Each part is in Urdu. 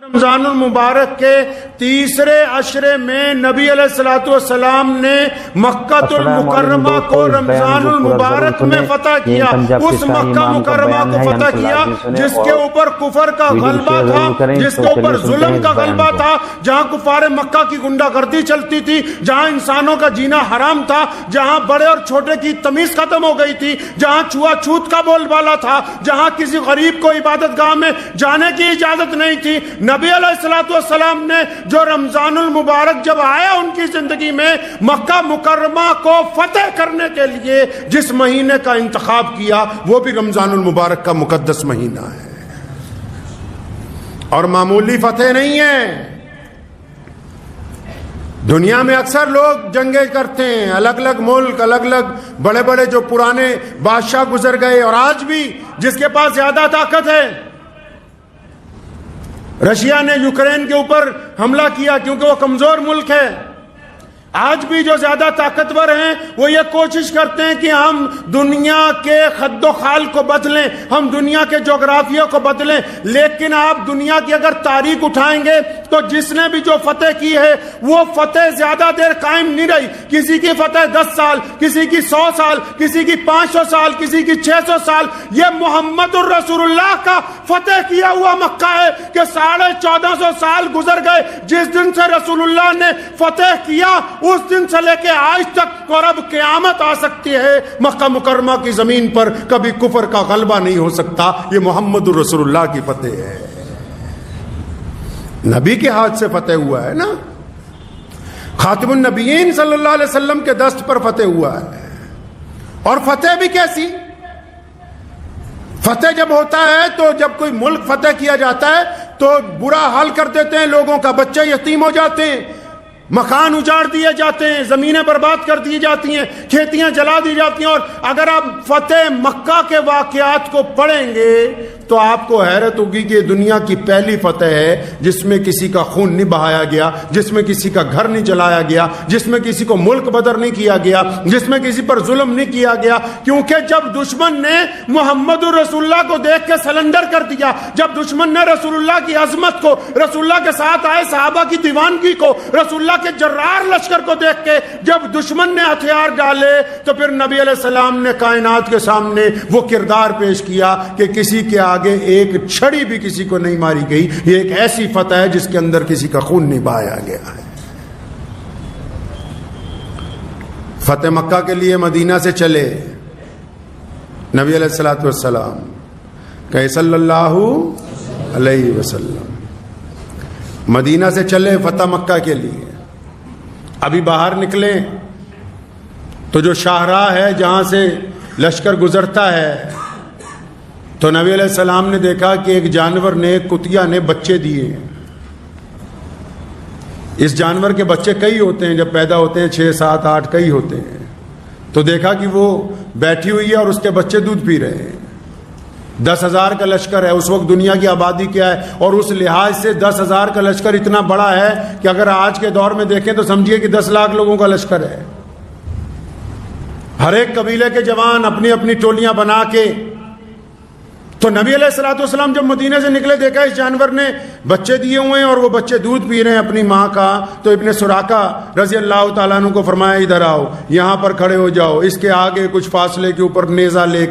رمضان المبارک کے تیسرے عشرے میں نبی علیہ الصلوۃ والسلام نے مکہ المکرمہ کو رمضان المبارک میں فتح کیا. اس مکہ مکرمہ کو فتح کیا جس کے اوپر کفر کا غلبہ تھا, جس کے اوپر ظلم کا غلبہ تھا, جہاں کفار مکہ کی گنڈا گردی چلتی تھی, جہاں انسانوں کا جینا حرام تھا, جہاں بڑے اور چھوٹے کی تمیز ختم ہو گئی تھی, جہاں چھوا چھوت کا بول بالا تھا, جہاں کسی غریب کو عبادت گاہ میں جانے کی اجازت نہیں تھی. نبی علیہ الصلوۃ والسلام نے جو رمضان المبارک جب آیا ان کی زندگی میں, مکہ مکرمہ کو فتح کرنے کے لیے جس مہینے کا انتخاب کیا وہ بھی رمضان المبارک کا مقدس مہینہ ہے, اور معمولی فتح نہیں ہے. دنیا میں اکثر لوگ جنگیں کرتے ہیں, الگ الگ ملک, الگ الگ بڑے بڑے جو پرانے بادشاہ گزر گئے, اور آج بھی جس کے پاس زیادہ طاقت ہے. رشیا نے یوکرین کے اوپر حملہ کیا کیونکہ وہ کمزور ملک ہے. آج بھی جو زیادہ طاقتور ہیں وہ یہ کوشش کرتے ہیں کہ ہم دنیا کے خد و خال کو بدلیں, ہم دنیا کے جغرافیہ کو بدلیں. لیکن آپ دنیا کی اگر تاریخ اٹھائیں گے تو جس نے بھی جو فتح کی ہے وہ فتح زیادہ دیر قائم نہیں رہی. کسی کی فتح 10 سال, کسی کی 100 سال, کسی کی 500 سال, کسی کی 600 سال. یہ محمد الرسول اللہ کا فتح کیا ہوا مکہ ہے کہ 1450 سال گزر گئے. جس دن سے رسول اللہ نے فتح کیا اس دن سے لے کے آج تک, اور اب قیامت آ سکتی ہے, مکہ مکرمہ کی زمین پر کبھی کفر کا غلبہ نہیں ہو سکتا. یہ محمد الرسول اللہ کی فتح ہے, نبی کے ہاتھ سے فتح ہوا ہے نا. خاتم النبیین صلی اللہ علیہ وسلم کے دست پر فتح ہوا ہے. اور فتح بھی کیسی فتح جب ہوتا ہے تو جب کوئی ملک فتح کیا جاتا ہے تو برا حال کر دیتے ہیں لوگوں کا, بچے یتیم ہو جاتے ہیں, مکان اجاڑ دیے جاتے ہیں, زمینیں برباد کر دی جاتی ہیں, کھیتیاں جلا دی جاتی ہیں. اور اگر آپ فتح مکہ کے واقعات کو پڑھیں گے تو آپ کو حیرت ہوگی کہ دنیا کی پہلی فتح ہے جس میں کسی کا خون نہیں بہایا گیا, جس میں کسی کا گھر نہیں جلایا گیا, جس میں کسی کو ملک بدر نہیں کیا گیا, جس میں کسی پر ظلم نہیں کیا گیا. کیونکہ جب دشمن نے محمد الرسول اللہ کو دیکھ کے سلنڈر کر دیا, جب دشمن نے رسول اللہ کی عظمت کو, رسول اللہ کے ساتھ آئے صحابہ کی دیوانگی کو, رسول اللہ کے جرار لشکر کو دیکھ کے جب دشمن نے ہتھیار ڈالے تو پھر نبی علیہ السلام نے کائنات کے سامنے وہ کردار پیش کیا کہ کسی کے آگے ایک چھڑی بھی کسی کو نہیں ماری گئی. یہ ایک ایسی فتح ہے جس کے اندر کسی کا خون نہیں بہایا گیا ہے. فتح مکہ کے لیے مدینہ سے چلے نبی علیہ الصلوۃ والسلام کہ صلی اللہ علیہ وسلم, مدینہ سے چلے فتح مکہ کے لیے. ابھی باہر نکلے تو جو شاہراہ ہے جہاں سے لشکر گزرتا ہے تو نبی علیہ السلام نے دیکھا کہ ایک جانور نے, ایک کتیا نے بچے دیے. اس جانور کے بچے کئی ہوتے ہیں, جب پیدا ہوتے ہیں 6 7 8 کئی ہوتے ہیں. تو دیکھا کہ وہ بیٹھی ہوئی ہے اور اس کے بچے دودھ پی رہے ہیں. 10,000 کا لشکر ہے. اس وقت دنیا کی آبادی کیا ہے, اور اس لحاظ سے 10,000 کا لشکر اتنا بڑا ہے کہ اگر آج کے دور میں دیکھیں تو سمجھیے کہ 10 لاکھ لوگوں کا لشکر ہے. ہر ایک قبیلے کے جوان اپنی اپنی ٹولیاں بنا کے. تو نبی علیہ الصلوۃ والسلام جب مدینے سے نکلے دیکھا اس جانور نے بچے دیے ہوئے ہیں اور وہ بچے دودھ پی رہے ہیں اپنی ماں کا. تو ابن سراقہ رضی اللہ تعالیٰ عنہ کو فرمایا ادھر آؤ, یہاں پر کھڑے ہو جاؤ. اس کے آگے کچھ فاصلے کے اوپر نیزہ لے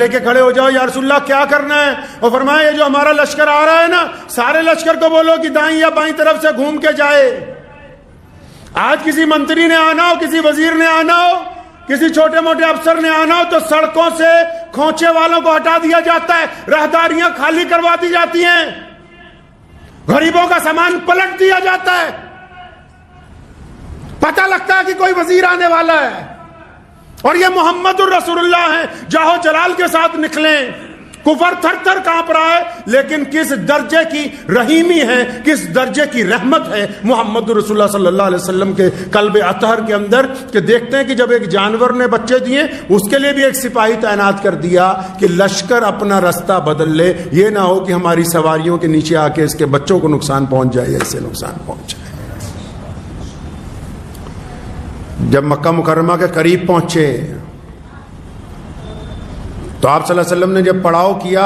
کے کھڑے ہو جاؤ. یا رسول اللہ کیا کرنا ہے؟ اور فرمایا یہ جو ہمارا لشکر آ رہا ہے نا, سارے لشکر کو بولو کہ دائیں یا بائیں طرف سے گھوم کے جائے. آج کسی منتری نے آنا ہو, کسی وزیر نے آنا ہو, کسی چھوٹے موٹے افسر نے آنا ہو تو سڑکوں سے کھونچے والوں کو ہٹا دیا جاتا ہے, راہداریاں خالی کروا دی جاتی ہیں, غریبوں کا سامان پلٹ دیا جاتا ہے. پتہ لگتا ہے کہ کوئی وزیر آنے والا ہے. اور یہ محمد الرسول اللہ ہیں, جاہو جلال کے ساتھ نکلیں. کفر تھر تھر کانپ رہا ہے, لیکن کس درجے کی رحیمی ہے, کس درجے کی رحمت ہے محمد رسول اللہ صلی اللہ علیہ وسلم کے قلب اطہر کے اندر, کہ دیکھتے ہیں کہ جب ایک جانور نے بچے دیے اس کے لیے بھی ایک سپاہی تعینات کر دیا کہ لشکر اپنا رستہ بدل لے, یہ نہ ہو کہ ہماری سواریوں کے نیچے آ کے اس کے بچوں کو نقصان پہنچ جائے, ایسے نقصان پہنچ جائے. جب مکہ مکرمہ کے قریب پہنچے تو آپ صلی اللہ علیہ وسلم نے جب پڑاؤ کیا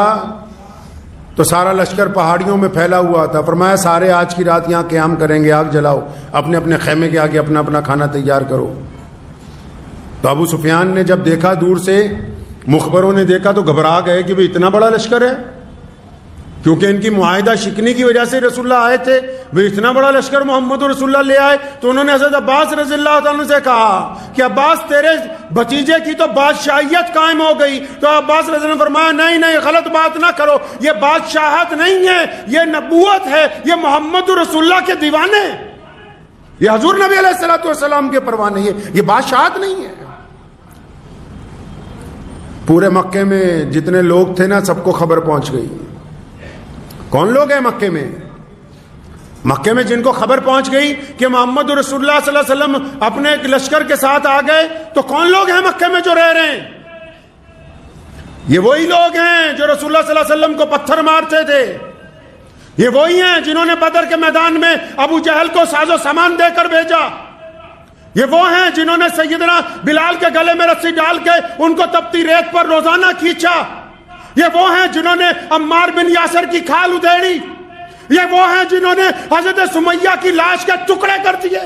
تو سارا لشکر پہاڑیوں میں پھیلا ہوا تھا. فرمایا سارے آج کی رات یہاں قیام کریں گے, آگ جلاؤ, اپنے اپنے خیمے کے آگے اپنا اپنا کھانا تیار کرو. تو ابو سفیان نے جب دیکھا دور سے, مخبروں نے دیکھا تو گھبرا گئے کہ بھئی اتنا بڑا لشکر ہے, کیونکہ ان کی معاہدہ شکنی کی وجہ سے رسول اللہ آئے تھے. وہ اتنا بڑا لشکر محمد رسول اللہ لے آئے. تو انہوں نے حضرت عباس رضی اللہ عنہ سے کہا کہ عباس تیرے بھتیجے کی تو بادشاہیت قائم ہو گئی. تو عباس رضی اللہ عنہ نے فرمایا نہیں نہیں, غلط بات نہ کرو, یہ بادشاہت نہیں ہے, یہ نبوت ہے, یہ محمد رسول اللہ کے دیوانے, یہ حضور نبی علیہ السلام کے پروانے, یہ بادشاہت نہیں ہے. پورے مکے میں جتنے لوگ تھے نا سب کو خبر پہنچ گئی. کون لوگ ہیں مکے میں؟ مکے میں جن کو خبر پہنچ گئی کہ محمد رسول اللہ صلی اللہ علیہ وسلم اپنے ایک لشکر کے ساتھ آ گئے, تو کون لوگ ہیں مکے میں جو رہ رہے ہیں؟ یہ وہی لوگ ہیں جو رسول اللہ صلی اللہ علیہ وسلم کو پتھر مارتے تھے. یہ وہی ہیں جنہوں نے بدر کے میدان میں ابو جہل کو ساز و سامان دے کر بھیجا. یہ وہ ہیں جنہوں نے سیدنا بلال کے گلے میں رسی ڈال کے ان کو تپتی ریت پر روزانہ کھینچا. یہ وہ ہیں جنہوں نے عمار بن یاسر کی کھال ادھیڑی. یہ وہ ہیں جنہوں نے حضرت سمیہ کی لاش کے ٹکڑے کر دیے.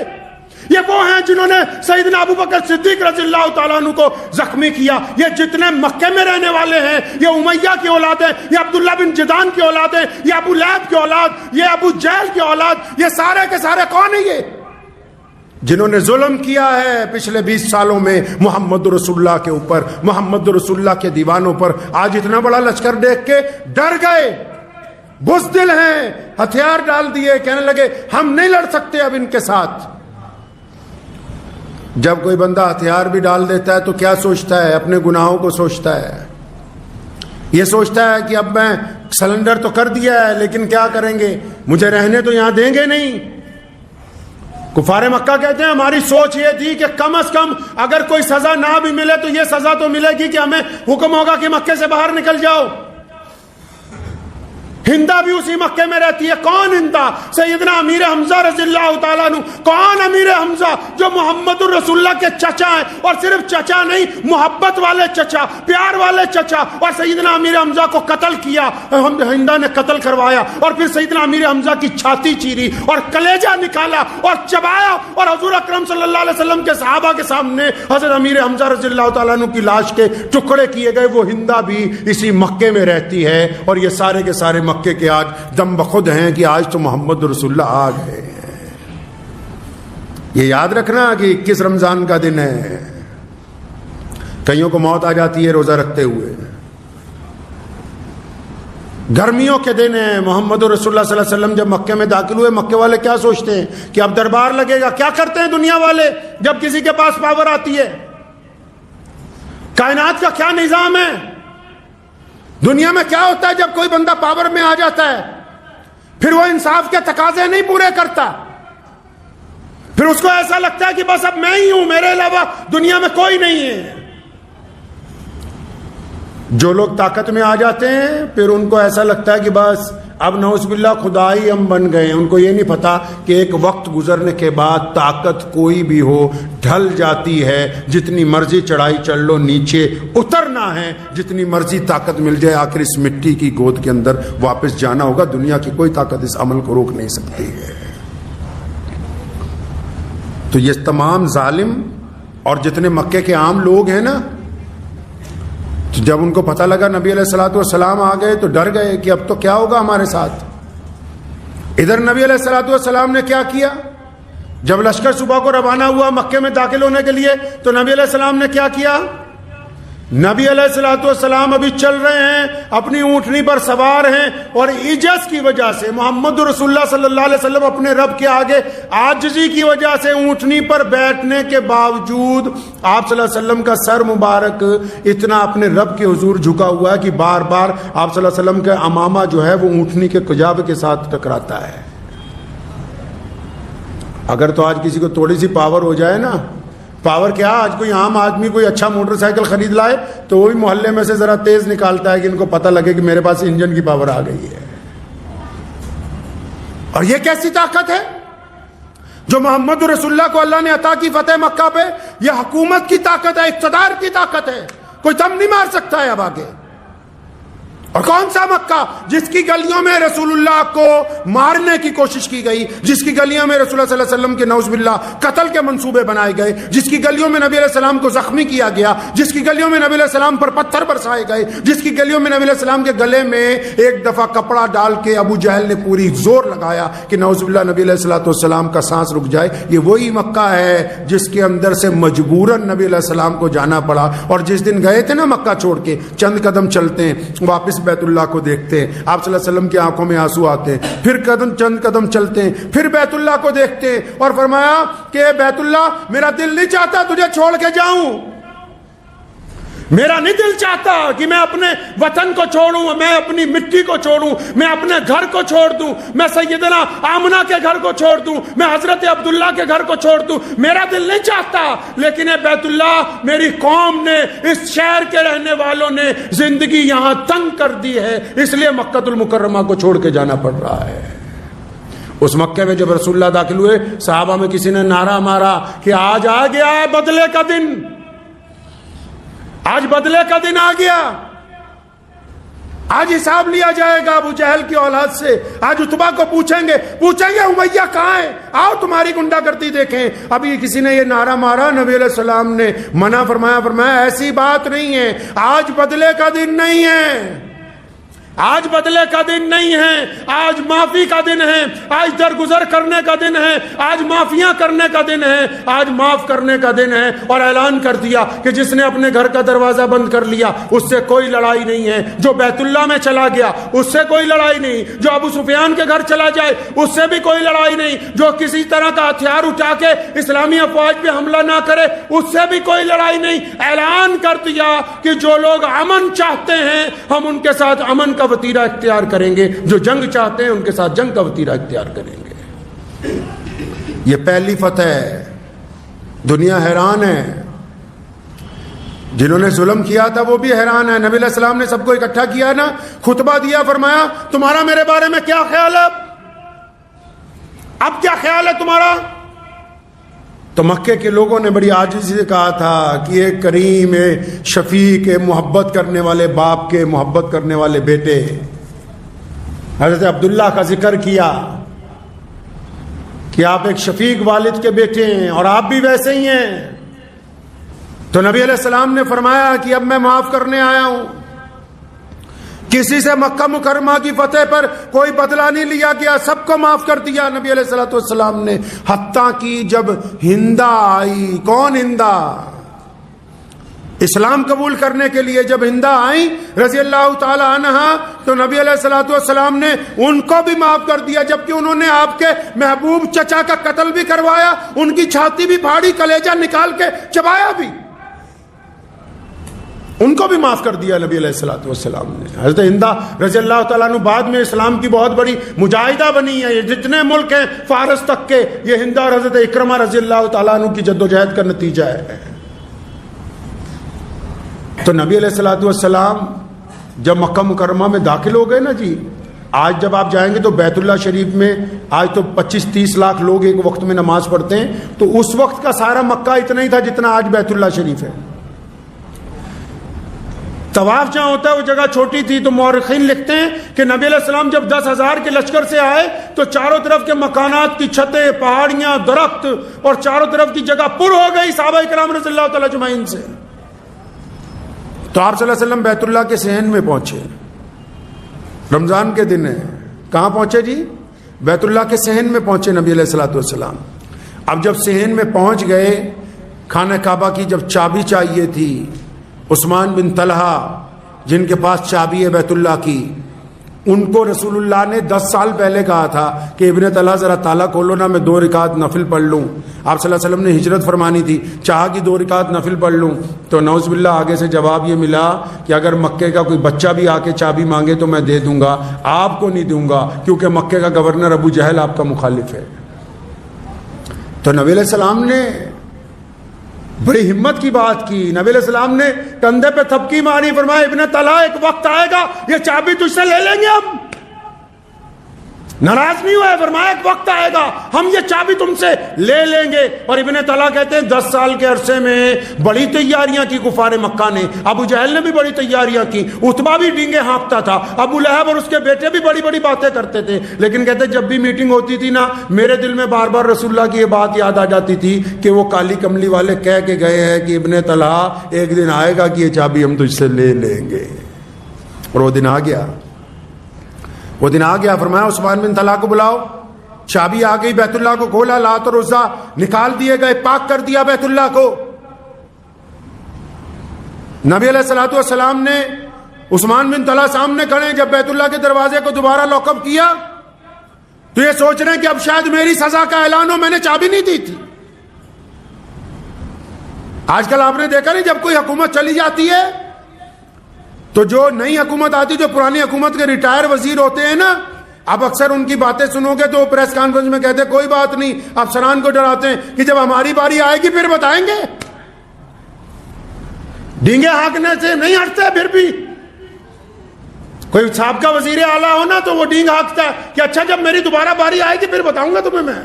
یہ وہ ہیں جنہوں نے سیدنا ابو بکر صدیق رضی اللہ تعالیٰ عنہ کو زخمی کیا. یہ جتنے مکے میں رہنے والے ہیں, یہ امیہ کی اولاد ہیں, یہ عبداللہ بن جدان کی اولاد ہیں, یہ ابو لہب کی اولاد, یہ ابو جہل کی اولاد, یہ سارے کے سارے کون ہیں؟ یہ جنہوں نے ظلم کیا ہے پچھلے 20 سالوں میں محمد رسول اللہ کے اوپر, محمد رسول اللہ کے دیوانوں پر. آج اتنا بڑا لشکر دیکھ کے ڈر گئے, بزدل ہیں, ہتھیار ڈال دیے, کہنے لگے ہم نہیں لڑ سکتے اب ان کے ساتھ. جب کوئی بندہ ہتھیار بھی ڈال دیتا ہے تو کیا سوچتا ہے؟ اپنے گناہوں کو سوچتا ہے. یہ سوچتا ہے کہ اب میں سلنڈر تو کر دیا ہے لیکن کیا کریں گے, مجھے رہنے تو یہاں دیں گے نہیں. کفار مکہ کہتے ہیں ہماری سوچ یہ تھی کہ کم از کم اگر کوئی سزا نہ بھی ملے تو یہ سزا تو ملے گی کہ ہمیں حکم ہوگا کہ مکے سے باہر نکل جاؤ. ہندا بھی اسی مکے میں رہتی ہے. کون ہندا؟ سیدنا امیر حمزہ رضی اللہ تعالیٰ عنہ. کون امیر حمزہ؟ جو محمد الرسول اللہ کے چچا ہیں, اور صرف چچا نہیں, محبت والے چچا, پیار والے چچا. اور سیدنا امیر حمزہ کو قتل کیا, ہندا نے قتل کروایا, اور پھر سیدنا امیر حمزہ کی چھاتی چیری اور کلیجہ نکالا اور چبایا, اور حضور اکرم صلی اللہ علیہ وسلم کے صحابہ کے سامنے حضرت امیر حمزہ رضی اللہ تعالیٰ عنہ کی لاش کے ٹکڑے کیے گئے. وہ ہندا بھی اسی مکے میں رہتی ہے, اور یہ سارے کے سارے مکے کے آج دم بخود ہیں کہ آج تو محمد رسول اللہ آ گئے ہیں. یہ یاد رکھنا کہ 21 رمضان کا دن ہے. کئیوں کو موت آ جاتی ہے روزہ رکھتے ہوئے. گرمیوں کے دن ہیں. محمد رسول اللہ صلی اللہ علیہ وسلم جب مکے میں داخل ہوئے, مکے والے کیا سوچتے ہیں کہ اب دربار لگے گا. کیا کرتے ہیں دنیا والے جب کسی کے پاس پاور آتی ہے؟ کائنات کا کیا نظام ہے؟ دنیا میں کیا ہوتا ہے جب کوئی بندہ پاور میں آ جاتا ہے؟ پھر وہ انصاف کے تقاضے نہیں پورے کرتا, پھر اس کو ایسا لگتا ہے کہ بس اب میں ہی ہوں, میرے علاوہ دنیا میں کوئی نہیں ہے. جو لوگ طاقت میں آ جاتے ہیں پھر ان کو ایسا لگتا ہے کہ بس اب نعوذ باللہ خدا ہی ہم بن گئے. ان کو یہ نہیں پتا کہ ایک وقت گزرنے کے بعد طاقت کوئی بھی ہو ڈھل جاتی ہے. جتنی مرضی چڑھائی چڑھ لو, نیچے اترنا ہے. جتنی مرضی طاقت مل جائے, آخر اس مٹی کی گود کے اندر واپس جانا ہوگا. دنیا کی کوئی طاقت اس عمل کو روک نہیں سکتی ہے. تو یہ تمام ظالم اور جتنے مکے کے عام لوگ ہیں نا, جب ان کو پتہ لگا نبی علیہ الصلوۃ والسلام آ گئے تو ڈر گئے کہ اب تو کیا ہوگا ہمارے ساتھ. ادھر نبی علیہ الصلوۃ والسلام نے کیا کیا؟ جب لشکر صبح کو روانہ ہوا مکے میں داخل ہونے کے لیے تو نبی علیہ السلام نے کیا کیا؟ نبی علیہ الصلوۃ والسلام ابھی چل رہے ہیں, اپنی اونٹنی پر سوار ہیں, اور عجز کی وجہ سے محمد رسول اللہ صلی اللہ علیہ وسلم اپنے رب کے آگے عاجزی کی وجہ سے اونٹنی پر بیٹھنے کے باوجود آپ صلی اللہ علیہ وسلم کا سر مبارک اتنا اپنے رب کے حضور جھکا ہوا ہے کہ بار بار آپ صلی اللہ علیہ وسلم کا امامہ جو ہے وہ اونٹنی کے کجاوے کے ساتھ ٹکراتا ہے. اگر تو آج کسی کو تھوڑی سی پاور ہو جائے نا, پاور کیا, آج کوئی عام آدمی کوئی اچھا موٹر سائیکل خرید لائے تو وہ بھی محلے میں سے ذرا تیز نکالتا ہے کہ ان کو پتہ لگے کہ میرے پاس انجن کی پاور آ گئی ہے. اور یہ کیسی طاقت ہے جو محمد رسول اللہ کو اللہ نے عطا کی فتح مکہ پہ؟ یہ حکومت کی طاقت ہے, اقتدار کی طاقت ہے. کوئی دم نہیں مار سکتا ہے اب آگے. اور کون سا مکہ جس کی گلیوں میں رسول اللہ کو مارنے کی کوشش کی گئی، جس کی گلیوں میں رسول اللہ صلی اللہ علیہ وسلم کے نعوذ باللہ قتل کے منصوبے بنائے گئے، جس کی گلیوں میں نبی علیہ السلام کو زخمی کیا گیا، جس کی گلیوں میں نبی علیہ السلام پر پتھر برسائے گئے، جس کی گلیوں میں نبی علیہ السلام کے گلے میں ایک دفعہ کپڑا ڈال کے ابو جہل نے پوری زور لگایا کہ نعوذ باللہ نبی علیہ السلام کا سانس رک جائے، یہ وہی مکہ ہے جس کے اندر سے مجبوراً نبی علیہ السلام کو جانا پڑا۔ اور جس دن گئے تھے نا مکہ چھوڑ کے، چند قدم چلتے ہیں واپس بیت اللہ کو دیکھتے ہیں، آپ صلی اللہ علیہ وسلم کی آنکھوں میں آنسو آتے ہیں، پھر چند قدم چلتے ہیں، پھر بیت اللہ کو دیکھتے ہیں اور فرمایا کہ بیت اللہ میرا دل نہیں چاہتا تجھے چھوڑ کے جاؤں، میرا نہیں دل چاہتا کہ میں اپنے وطن کو چھوڑوں، میں اپنی مٹی کو چھوڑوں، میں اپنے گھر کو چھوڑ دوں، میں سیدنا آمنہ کے گھر کو چھوڑ دوں، میں حضرت عبداللہ کے گھر کو چھوڑ دوں، میرا دل نہیں چاہتا، لیکن اے بیت اللہ میری قوم نے، اس شہر کے رہنے والوں نے زندگی یہاں تنگ کر دی ہے، اس لیے مکہ المکرمہ کو چھوڑ کے جانا پڑ رہا ہے۔ اس مکے میں جب رسول اللہ داخل ہوئے، صحابہ میں کسی نے نعرہ مارا کہ آج آ گیا ہے بدلے کا دن، آج بدلے کا دن آ گیا، آج حساب لیا جائے گا ابو جہل کی اولاد سے، آج عتبہ کو پوچھیں گے امیہ کہاں ہے، آؤ تمہاری گنڈا گردی دیکھیں۔ ابھی کسی نے یہ نعرہ مارا، نبی علیہ السلام نے منع فرمایا ایسی بات نہیں ہے، آج بدلے کا دن نہیں ہے، آج بدلے کا دن نہیں ہے، آج معافی کا دن ہے، آج درگزر کرنے کا دن ہے، آج معافیاں کرنے کا دن ہے، آج معاف کرنے کا دن ہے۔ اور اعلان کر دیا کہ جس نے اپنے گھر کا دروازہ بند کر لیا اس سے کوئی لڑائی نہیں ہے، جو بیت اللہ میں چلا گیا اس سے کوئی لڑائی نہیں، جو ابو سفیان کے گھر چلا جائے اس سے بھی کوئی لڑائی نہیں، جو کسی طرح کا ہتھیار اٹھا کے اسلامی افواج پہ حملہ نہ کرے اس سے بھی کوئی لڑائی نہیں۔ اعلان کر دیا کہ جو لوگ امن چاہتے ہیں ہم ان کے ساتھ امن کا وتیرہ اختیار کریں گے، جو جنگ چاہتے ہیں ان کے ساتھ جنگ کا وتیرہ اختیار کریں گے۔ یہ پہلی فتح ہے، دنیا حیران ہے، جنہوں نے ظلم کیا تھا وہ بھی حیران ہے۔ نبی علیہ السلام نے سب کو اکٹھا کیا نا، خطبہ دیا، فرمایا تمہارا میرے بارے میں کیا خیال ہے، اب کیا خیال ہے تمہارا؟ تو مکے کے لوگوں نے بڑی عاجزی سے کہا تھا کہ ایک کریم، ایک شفیق، ایک محبت کرنے والے باپ کے محبت کرنے والے بیٹے، حضرت عبداللہ کا ذکر کیا کہ آپ ایک شفیق والد کے بیٹے ہیں اور آپ بھی ویسے ہی ہیں۔ تو نبی علیہ السلام نے فرمایا کہ اب میں معاف کرنے آیا ہوں، کسی سے مکہ مکرمہ کی فتح پر کوئی بدلہ نہیں لیا گیا، سب کو معاف کر دیا نبی علیہ السلام نے۔ حتیٰ کہ جب ہندہ آئی، کون ہندہ؟ اسلام قبول کرنے کے لیے جب ہندہ آئیں رضی اللہ تعالی عنہا، تو نبی علیہ السلام نے ان کو بھی معاف کر دیا، جبکہ انہوں نے آپ کے محبوب چچا کا قتل بھی کروایا، ان کی چھاتی بھی پھاڑی، کلیجہ نکال کے چبایا بھی، ان کو بھی معاف کر دیا نبی علیہ السلام نے۔ حضرت ہندہ رضی اللہ تعالیٰ عنہ بعد میں اسلام کی بہت بڑی مجاہدہ بنی ہے، یہ جتنے ملک ہیں فارس تک کے، یہ ہندہ اور حضرت اکرمہ رضی اللہ تعالیٰ عنہ کی جدوجہد کا نتیجہ ہے۔ تو نبی علیہ السلام جب مکہ مکرمہ میں داخل ہو گئے نا جی، آج جب آپ جائیں گے تو بیت اللہ شریف میں آج تو 25-30 لاکھ لوگ ایک وقت میں نماز پڑھتے ہیں، تو اس وقت کا سارا مکہ اتنا ہی تھا جتنا آج بیت اللہ شریف ہے۔ طواف جہاں ہوتا ہے وہ جگہ چھوٹی تھی، تو مورخین لکھتے ہیں کہ نبی علیہ السلام جب 10,000 کے لشکر سے آئے تو چاروں طرف کے مکانات کی چھتیں، پہاڑیاں، درخت اور چاروں طرف کی جگہ پر ہو گئی صحابہ کرام رضی اللہ تعالیٰ اجمعین سے۔ تو آپ صلی اللہ علیہ وسلم بیت اللہ کے صحن میں پہنچے، رمضان کے دن ہے، کہاں پہنچے جی؟ بیت اللہ کے صحن میں پہنچے نبی علیہ السلام۔ اب جب صحن میں پہنچ گئے، خانہ کعبہ کی جب چابی چاہیے تھی، عثمان بن طلحہ جن کے پاس چابی ہے بیت اللہ کی، ان کو رسول اللہ نے 10 سال پہلے کہا تھا کہ ابن طلحہ ذرا تالا کھولو نا، میں 2 رکعت نفل پڑھ لوں۔ آپ صلی اللہ علیہ وسلم نے ہجرت فرمانی تھی، چاہا کہ 2 رکعت نفل پڑھ لوں، تو نعوذ باللہ آگے سے جواب یہ ملا کہ اگر مکے کا کوئی بچہ بھی آ کے چابی مانگے تو میں دے دوں گا، آپ کو نہیں دوں گا، کیونکہ مکے کا گورنر ابو جہل آپ کا مخالف ہے۔ تو نبی علیہ السلام نے بڑی ہمت کی بات کی، نبی علیہ السلام نے کندھے پہ تھپکی ماری، فرمایا ابن طلحہ ایک وقت آئے گا یہ چابی تجھ سے لے لیں گے ہم، ناراض نہیں ہوئے، فرمایا ایک وقت آئے گا ہم یہ چابی تم سے لے لیں گے. اور ابن طلحہ کہتے ہیں 10 سال کے عرصے میں بڑی تیاریاں کی کفار مکہ نے. ابو جہل نے بھی بڑی تیاریاں کی، عتبہ بھی ڈینگے ہانکتا تھا، ابو لہب اور اس کے بیٹے بھی بڑی بڑی باتیں کرتے تھے. لیکن کہتے جب بھی میٹنگ ہوتی تھی نا، میرے دل میں بار بار رسول اللہ کی یہ بات یاد آ جاتی تھی کہ وہ کالی کملی والے کہہ کے گئے ہیں کہ ابن طلحہ ایک دن آئے گا کہ یہ چابی ہم تجھ سے لے لیں گے. اور وہ دن آ گیا، وہ دن آ گیا. فرمایا عثمان بن طلحہ کو بلاؤ. چابی آ گئی، بیت اللہ کو کھولا، لات اور عزا نکال دیے گئے، پاک کر دیا بیت اللہ کو. نبی علیہ الصلوۃ والسلام نے عثمان بن طلحہ سامنے کھڑے، جب بیت اللہ کے دروازے کو دوبارہ لاک اپ کیا تو یہ سوچ رہے ہیں کہ اب شاید میری سزا کا اعلان ہو، میں نے چابی نہیں دی تھی. آج کل آپ نے دیکھا نہیں، جب کوئی حکومت چلی جاتی ہے تو جو نئی حکومت آتی، جو پرانی حکومت کے ریٹائر وزیر ہوتے ہیں نا، اب اکثر ان کی باتیں سنو گے تو پریس کانفرنس میں کہتے ہیں کوئی بات نہیں، افسران کو ڈراتے ہیں کہ جب ہماری باری آئے گی پھر بتائیں گے. ڈینگے ہانکنے سے نہیں ہٹتے. پھر بھی کوئی سابقہ وزیر اعلیٰ ہو نا تو وہ ڈینگ ہانکتا ہے کہ اچھا جب میری دوبارہ باری آئے گی پھر بتاؤں گا تمہیں میں.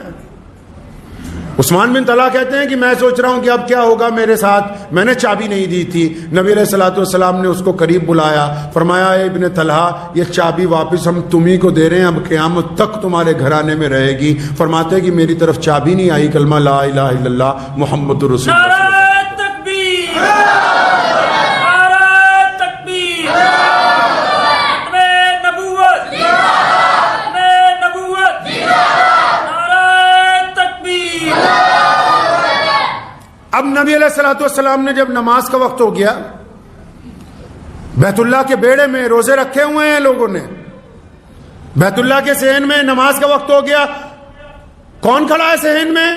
عثمان بن طلحہ کہتے ہیں کہ میں سوچ رہا ہوں کہ اب کیا ہوگا میرے ساتھ، میں نے چابی نہیں دی تھی. نبی علیہ الصلوۃ والسلام نے اس کو قریب بلایا، فرمایا اے ابن طلحہ یہ چابی واپس ہم تمہیں کو دے رہے ہیں، اب قیامت تک تمہارے گھرانے میں رہے گی. فرماتے کہ میری طرف چابی نہیں آئی، کلمہ لا الہ الا اللہ محمد رسول اللہ. اب نبی علیہ الصلوۃ والسلام نے جب نماز کا وقت ہو گیا، بیت اللہ کے بیڑے میں روزے رکھے ہوئے ہیں لوگوں نے، بیت اللہ کے صحن میں نماز کا وقت ہو گیا. کون کھڑا ہے صحن میں؟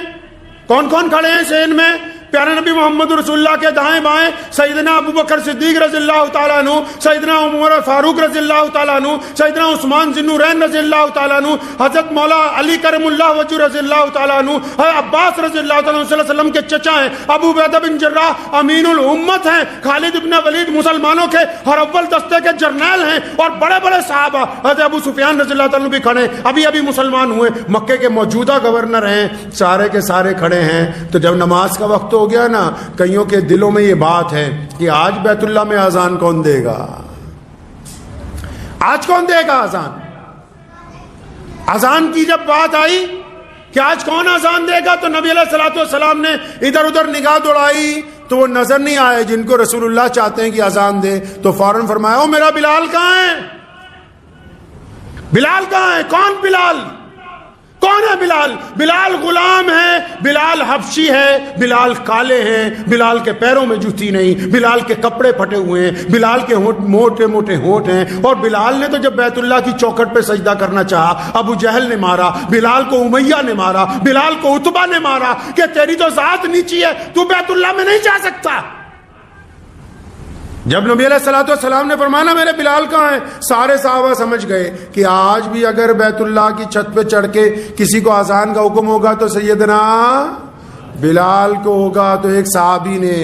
کون کون کھڑے ہیں صحن میں؟ پیارے نبی محمد رسول اللہ کے دائیں بائیں سیدنا ابو بکر صدیق رضی اللہ تعالیٰ عنہ، سیدنا عمر فاروق رضی اللہ تعالیٰ عنہ، سیدنا عثمان ذی النورین رضی اللہ تعالیٰ عنہ، حضرت مولا علی کرم اللہ وجہ رضی اللہ تعالیٰ عنہ، عباس رضی اللہ تعالیٰ عنہ صلی اللہ علیہ وسلم کے چچا ہیں، ابو عبیدہ بن جراح امین الامت ہیں، خالد بن ولید مسلمانوں کے ہر اول دستے کے جرنیل ہیں، اور بڑے بڑے صحابہ حضرت ابو سفیان رضی اللہ تعالیٰ عنہ بھی کھڑے ہیں، ابھی مسلمان ہوئے، مکے کے موجودہ گورنر ہیں، سارے کے سارے کھڑے ہیں. تو جب نماز کا وقت ہو گیا نا، کئیوں کے دلوں میں یہ بات ہے کہ آج بیت اللہ میں اذان کون دے گا؟ آج کون دے گا اذان؟ اذان کی جب بات آئی کہ آج کون اذان دے گا تو نبی علیہ الصلوۃ والسلام نے ادھر ادھر نگاہ دوڑائی تو وہ نظر نہیں آئے جن کو رسول اللہ چاہتے ہیں کہ اذان دے. تو فوراً فرمایا او میرا بلال کہاں ہے؟ بلال کہاں ہے؟ کون بلال؟ کون ہے بلال؟ بلال غلام ہے، بلال حبشی ہے، بلال کالے ہیں، بلال کے پیروں میں جوتی نہیں، بلال کے کپڑے پھٹے ہوئے ہیں، بلال کے موٹے موٹے ہونٹ ہیں. اور بلال نے تو جب بیت اللہ کی چوکھٹ پہ سجدہ کرنا چاہا، ابو جہل نے مارا، بلال کو امیہ نے مارا، بلال کو عتبہ نے مارا کہ تیری تو ذات نیچی ہے، تو بیت اللہ میں نہیں جا سکتا. جب نبی علیہ الصلوۃ والسلام نے فرمایا میرے بلال کہاں ہیں، سارے صحابہ سمجھ گئے کہ آج بھی اگر بیت اللہ کی چھت پہ چڑھ کے کسی کو اذان کا حکم ہوگا تو سیدنا بلال کو ہوگا. تو ایک صحابی نے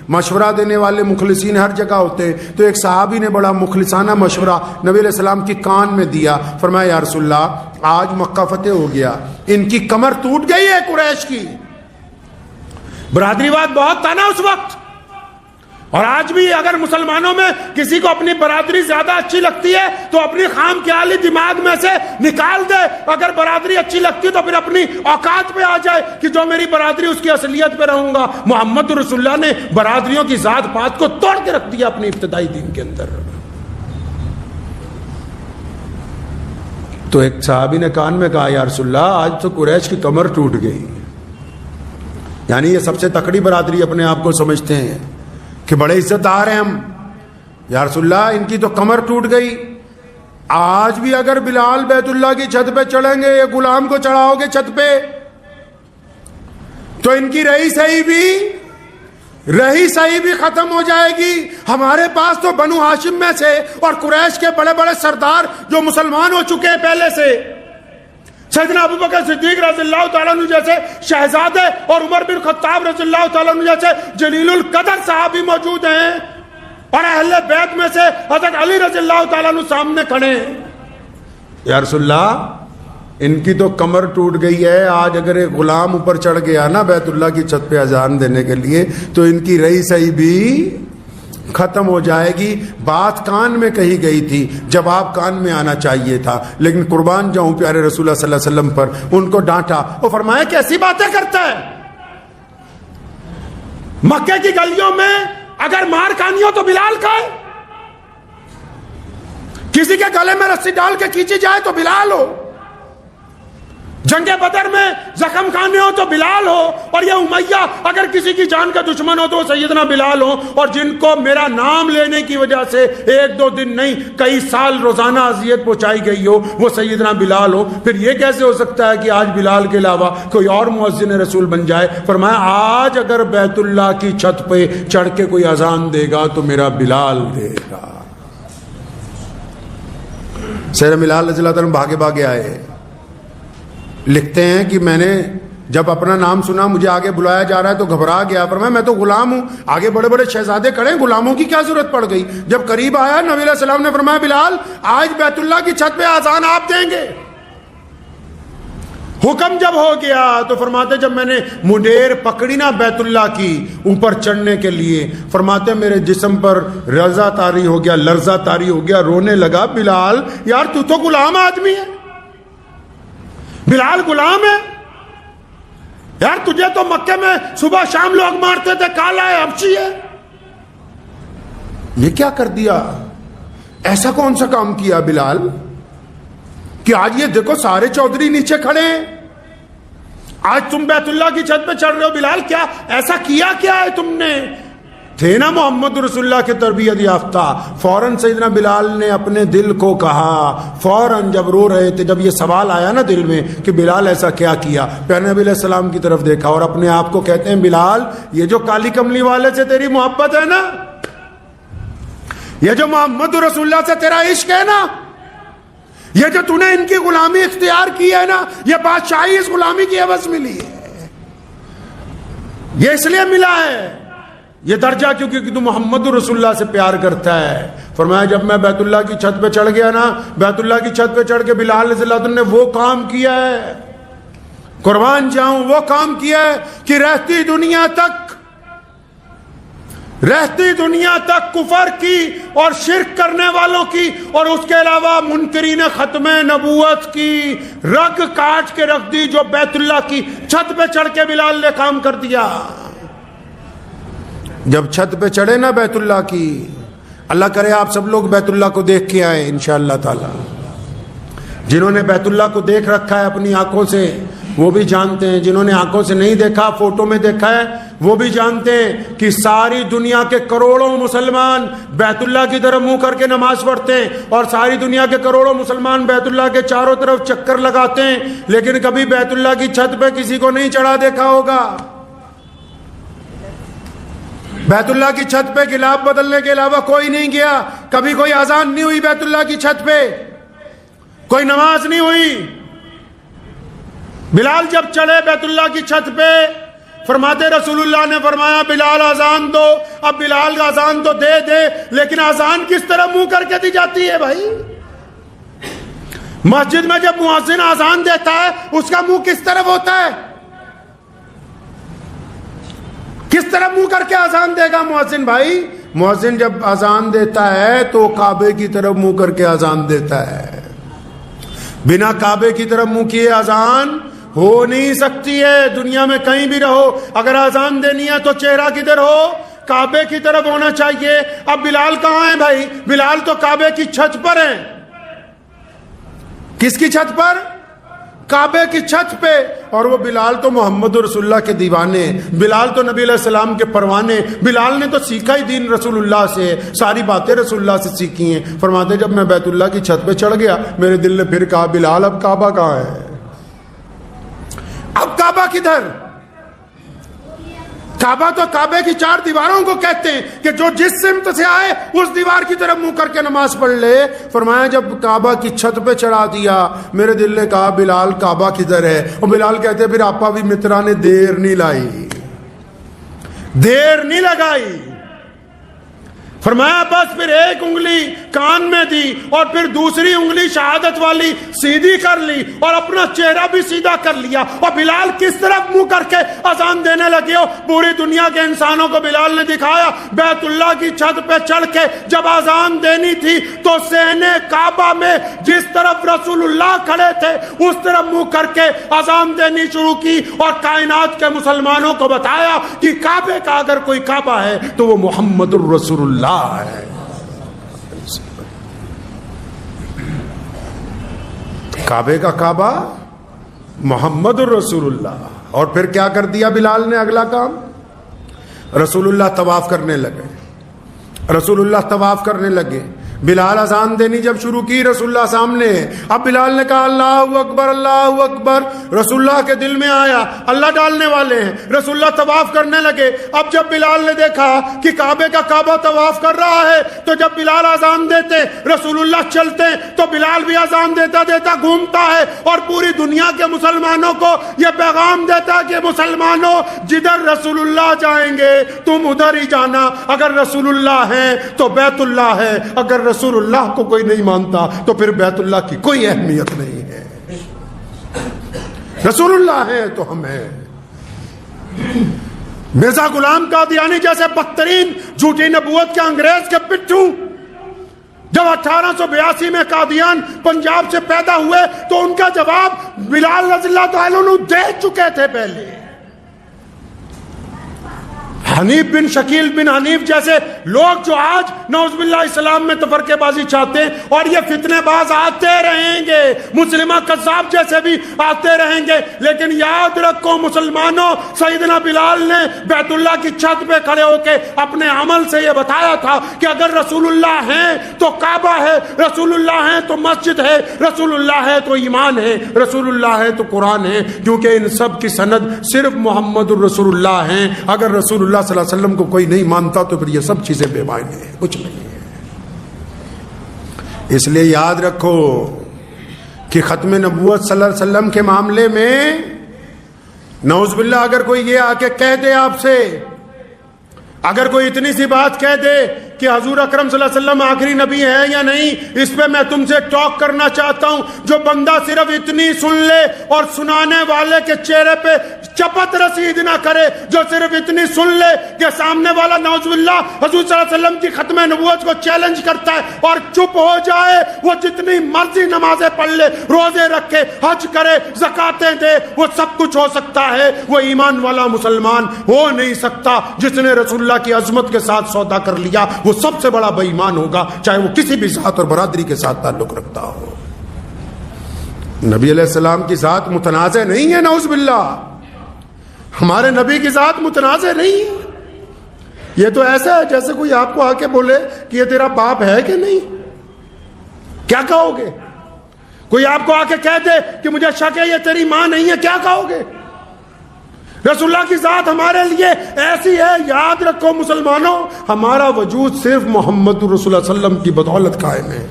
مشورہ دینے والے مخلصین ہر جگہ ہوتے، تو ایک صحابی نے بڑا مخلصانہ مشورہ نبی علیہ السلام کی کان میں دیا. فرمایا یا رسول اللہ آج مکہ فتح ہو گیا، ان کی کمر ٹوٹ گئی ہے قریش کی. برادری واد بہت تھا نا اس وقت، اور آج بھی اگر مسلمانوں میں کسی کو اپنی برادری زیادہ اچھی لگتی ہے تو اپنی خام خیالی دماغ میں سے نکال دے. اگر برادری اچھی لگتی ہے تو پھر اپنی اوقات پہ آ جائے کہ جو میری برادری اس کی اصلیت پہ رہوں گا. محمد رسول اللہ نے برادریوں کی ذات پات کو توڑ کے رکھ دیا اپنی ابتدائی دین کے اندر. تو ایک صحابی نے کان میں کہا یا رسول اللہ آج تو قریش کی کمر ٹوٹ گئی. یعنی یہ سب سے تکڑی برادری اپنے آپ کو سمجھتے ہیں کہ بڑے عزت دار ہیں ہم. یا رسول اللہ ان کی تو کمر ٹوٹ گئی. آج بھی اگر بلال بیت اللہ کی چھت پہ چڑھیں گے یا غلام کو چڑھاؤ گے چھت پہ تو ان کی رہی صحیح بھی ختم ہو جائے گی. ہمارے پاس تو بنو ہاشم میں سے اور قریش کے بڑے بڑے سردار جو مسلمان ہو چکے ہیں پہلے سے، سیدنا ابو بکر صدیق رضی اللہ تعالیٰ عنہ جیسے شہزادے اور عمر بن خطاب رضی اللہ تعالیٰ عنہ جیسے جلیل القدر صحابی موجود ہیں، اور اہل بیت میں سے حضرت علی رضی اللہ تعالیٰ عنہ سامنے کھڑے ہیں. یا رسول اللہ ان کی تو کمر ٹوٹ گئی ہے. آج اگر ایک غلام اوپر چڑھ گیا نا بیت اللہ کی چھت پہ اذان دینے کے لیے تو ان کی رہی سہی بھی ختم ہو جائے گی. بات کان میں کہی گئی تھی, جواب کان میں آنا چاہیے تھا, لیکن قربان جاؤں پیارے رسول اللہ صلی اللہ علیہ وسلم پر, ان کو ڈانٹا. وہ فرمایا کیسی باتیں کرتا ہے, مکے کی گلیوں میں اگر مار کھانی ہو تو بلال کا ہے, کسی کے گلے میں رسی ڈال کے کھینچی جائے تو بلال ہو, جنگ بدر میں زخم کھانے ہو تو بلال ہو, اور یہ امیہ اگر کسی کی جان کا دشمن ہو تو وہ سیدنا بلال ہو, اور جن کو میرا نام لینے کی وجہ سے ایک دو دن نہیں کئی سال روزانہ اذیت پہنچائی گئی ہو وہ سیدنا بلال ہو. پھر یہ کیسے ہو سکتا ہے کہ آج بلال کے علاوہ کوئی اور مؤذن رسول بن جائے؟ فرمایا آج اگر بیت اللہ کی چھت پہ چڑھ کے کوئی اذان دے گا تو میرا بلال دے گا. سیدنا بلال رضی اللہ عنہ بھاگے بھاگے آئے. لکھتے ہیں کہ میں نے جب اپنا نام سنا, مجھے آگے بلایا جا رہا ہے تو گھبرا گیا. فرمایا میں تو غلام ہوں, آگے بڑے بڑے شہزادے کھڑے ہیں, غلاموں کی کیا ضرورت پڑ گئی. جب قریب آیا نبی علیہ السلام نے فرمایا بلال آج بیت اللہ کی چھت پہ اذان آپ دیں گے. حکم جب ہو گیا تو فرماتے جب میں نے منڈیر پکڑی نا بیت اللہ کی اوپر چڑھنے کے لیے, فرماتے میرے جسم پر رضا طاری ہو گیا, لرزہ طاری ہو گیا, رونے لگا. بلال یار تو غلام آدمی ہے, بلال غلام ہے یار, تجھے تو مکے میں صبح شام لوگ مارتے تھے, کالا ہے, حبشی ہے, یہ کیا کر دیا؟ ایسا کون سا کام کیا بلال کہ آج یہ دیکھو سارے چودھری نیچے کھڑے ہیں, آج تم بیت اللہ کی چھت پہ چڑھ رہے ہو. بلال کیا ایسا کیا کیا ہے تم نے؟ تھے نا محمد رسول اللہ کے تربیت یافتہ. فوراً سیدنا بلال نے اپنے دل کو کہا, فوراً جب رو رہے تھے, جب یہ سوال آیا نا دل میں کہ بلال ایسا کیا کیا, پیارے نبی علیہ السلام کی طرف دیکھا اور اپنے آپ کو کہتے ہیں بلال یہ جو کالی کملی والے سے تیری محبت ہے نا, یہ جو محمد رسول اللہ سے تیرا عشق ہے نا, یہ جو تو نے ان کی غلامی اختیار کی ہے نا, یہ بادشاہی اس غلامی کی عوض ملی ہے, یہ اس لیے ملا ہے یہ درجہ کیونکہ تو محمد رسول اللہ سے پیار کرتا ہے. فرمایا جب میں بیت اللہ کی چھت پہ چڑھ گیا نا, بیت اللہ کی چھت پہ چڑھ کے بلال رضی اللہ عنہ نے وہ کام کیا ہے, قربان جاؤں وہ کام کیا ہے کہ رہتی دنیا تک کفر کی اور شرک کرنے والوں کی اور اس کے علاوہ منکرین ختم نبوت کی رگ کاٹ کے رکھ دی. جو بیت اللہ کی چھت پہ چڑھ کے بلال نے کام کر دیا. جب چھت پہ چڑھے نا بیت اللہ کی, اللہ کرے آپ سب لوگ بیت اللہ کو دیکھ کے آئے انشاءاللہ تعالی. جنہوں نے بیت اللہ کو دیکھ رکھا ہے اپنی آنکھوں سے وہ بھی جانتے ہیں, جنہوں نے آنکھوں سے نہیں دیکھا فوٹو میں دیکھا ہے وہ بھی جانتے ہیں کہ ساری دنیا کے کروڑوں مسلمان بیت اللہ کی طرف منہ کر کے نماز پڑھتے ہیں, اور ساری دنیا کے کروڑوں مسلمان بیت اللہ کے چاروں طرف چکر لگاتے ہیں, لیکن کبھی بیت اللہ کی چھت پہ کسی کو نہیں چڑھا دیکھا ہوگا. بیت اللہ کی چھت پہ گلاب بدلنے کے علاوہ کوئی نہیں گیا. کبھی کوئی اذان نہیں ہوئی بیت اللہ کی چھت پہ, کوئی نماز نہیں ہوئی. بلال جب چڑھے بیت اللہ کی چھت پہ, فرماتے رسول اللہ نے فرمایا بلال اذان دو. اب بلال اذان تو دے لیکن اذان کس طرح منہ کر کے دی جاتی ہے بھائی؟ مسجد میں جب مؤذن اذان دیتا ہے اس کا منہ کس طرف ہوتا ہے؟ کس طرح منہ کر کے اذان دے گا مؤذن بھائی؟ مؤذن جب اذان دیتا ہے تو کعبے کی طرف منہ کر کے اذان دیتا ہے. بنا کعبے کی طرف منہ کیے اذان ہو نہیں سکتی ہے. دنیا میں کہیں بھی رہو, اگر اذان دینی ہے تو چہرہ کدھر ہو؟ کعبے کی طرف ہونا چاہیے. اب بلال کہاں ہیں بھائی؟ بلال تو کعبے کی چھت پر ہیں. کس کی چھت پر؟ کعبے کی چھت پہ. اور وہ بلال تو محمد رسول اللہ کے دیوانے, بلال تو نبی علیہ السلام کے پروانے. بلال نے تو سیکھا ہی دین رسول اللہ سے, ساری باتیں رسول اللہ سے سیکھی ہیں. فرماتے جب میں بیت اللہ کی چھت پہ چڑھ گیا میرے دل نے پھر کہا بلال اب کعبہ کہاں ہے؟ اب کعبہ کدھر؟ کعبہ تو کعبے کی چار دیواروں کو کہتے ہیں کہ جو جس سمت سے آئے اس دیوار کی طرف منہ کر کے نماز پڑھ لے. فرمایا جب کعبہ کی چھت پہ چڑھا دیا میرے دل نے کہا بلال کعبہ کدھر ہے؟ اور بلال کہتے پھر آپا بھی مترا نے دیر نہیں لائی, دیر نہیں لگائی. فرمایا بس پھر ایک انگلی کان میں دی اور پھر دوسری انگلی شہادت والی سیدھی کر لی اور اپنا چہرہ بھی سیدھا کر لیا، اور بلال کس طرف منہ کر کے اذان دینے لگے ہو؟ پوری دنیا کے انسانوں کو بلال نے دکھایا بیت اللہ کی چھت پہ چڑھ کے جب اذان دینی تھی تو صحن کعبہ میں جس طرف رسول اللہ کھڑے تھے اس طرف منہ کر کے اذان دینی شروع کی، اور کائنات کے مسلمانوں کو بتایا کہ کعبے کا اگر کوئی کعبہ ہے تو وہ محمد الرسول اللہ ہے۔ کعبے کا کعبہ محمد الرسول اللہ۔ اور پھر کیا کر دیا بلال نے؟ اگلا کام، رسول اللہ طواف کرنے لگے، رسول اللہ طواف کرنے لگے۔ بلال اذان دینی جب شروع کی رسول اللہ سامنے، اب بلال نے کہا اللہ اکبر اللہ اکبر، رسول اللہ کے دل میں آیا اللہ ڈالنے والے ہیں، رسول اللہ طواف کرنے لگے۔ اب جب بلال نے دیکھا کہ کعبے کا کعبہ طواف کر رہا ہے تو جب بلال اذان دیتے رسول اللہ چلتے تو بلال بھی اذان دیتا دیتا گھومتا ہے اور پوری دنیا کے مسلمانوں کو یہ پیغام دیتا کہ مسلمانوں جدھر رسول اللہ جائیں گے تم ادھر ہی جانا، اگر رسول اللہ ہے تو بیت اللہ ہے، اگر رسول اللہ کو کوئی نہیں مانتا تو پھر بیت اللہ کی کوئی اہمیت نہیں ہے، رسول اللہ ہے تو ہم ہیں۔ مرزا غلام قادیانی جیسے بدترین جھوٹی نبوت کے انگریز کے پٹھو جب 1882 میں قادیان پنجاب سے پیدا ہوئے تو ان کا جواب بلال رضی اللہ تعالیٰ عنہ دے چکے تھے پہلے۔ حنیف بن شکیل بن حنیف جیسے لوگ جو آج نعوذ باللہ اسلام میں تفرقے بازی چاہتے ہیں اور یہ فتنے باز آتے رہیں گے، مسلمہ قذاب جیسے بھی آتے رہیں گے، لیکن یاد رکھو مسلمانوں سیدنا بلال نے بیت اللہ کی چھت پہ کھڑے ہو کے اپنے عمل سے یہ بتایا تھا کہ اگر رسول اللہ ہیں تو کعبہ ہے، رسول اللہ ہیں تو مسجد ہے، رسول اللہ ہے تو ایمان ہے، رسول اللہ ہے تو قرآن ہے، کیونکہ ان سب کی سند صرف محمد الرسول اللہ ہیں۔ اگر رسول اللہ صلی اللہ علیہ وسلم کو کوئی نہیں مانتا تو پھر یہ سب چیزیں بے معنی ہیں، کچھ نہیں ہے۔ اس لیے یاد رکھو کہ ختم نبوت صلی اللہ علیہ وسلم کے معاملے میں نعوذ باللہ اگر کوئی یہ آ کے کہہ دے آپ سے، اگر کوئی اتنی سی بات کہہ دے کہ حضور اکرم صلی اللہ علیہ وسلم آخری نبی ہے یا نہیں، اس پہ میں تم سے ٹاک کرنا چاہتا ہوں۔ جو بندہ صرف اتنی سن لے اور سنانے والے کے چہرے پہ چپت رسید نہ کرے، جو صرف اتنی سن لے کہ سامنے والا نعوذ باللہ حضور صلی اللہ علیہ وسلم کی ختم نبوت کو چیلنج کرتا ہے اور چپ ہو جائے، وہ جتنی مرضی نمازیں پڑھ لے، روزے رکھے، حج کرے، زکاتیں دے، وہ سب کچھ ہو سکتا ہے، وہ ایمان والا مسلمان ہو نہیں سکتا۔ جس نے رسول اللہ کی عظمت کے ساتھ سودا کر لیا وہ سب سے بڑا بے ایمان ہوگا، چاہے وہ کسی بھی ذات اور برادری کے ساتھ تعلق رکھتا ہو۔ نبی علیہ السلام کی ذات متنازع نہیں ہے، نعوذ باللہ ہمارے نبی کی ذات متنازع نہیں ہے۔ یہ تو ایسا ہے جیسے کوئی آپ کو آ کے بولے کہ یہ تیرا باپ ہے کہ نہیں، کیا کہو گے؟ کوئی آپ کو آ کے کہہ دے کہ مجھے شک ہے یہ تیری ماں نہیں ہے، کیا کہو گے؟ رسول اللہ کی ذات ہمارے لیے ایسی ہے، یاد رکھو مسلمانوں ہمارا وجود صرف محمد رسول اللہ صلی اللہ علیہ وسلم کی بدولت قائم ہے،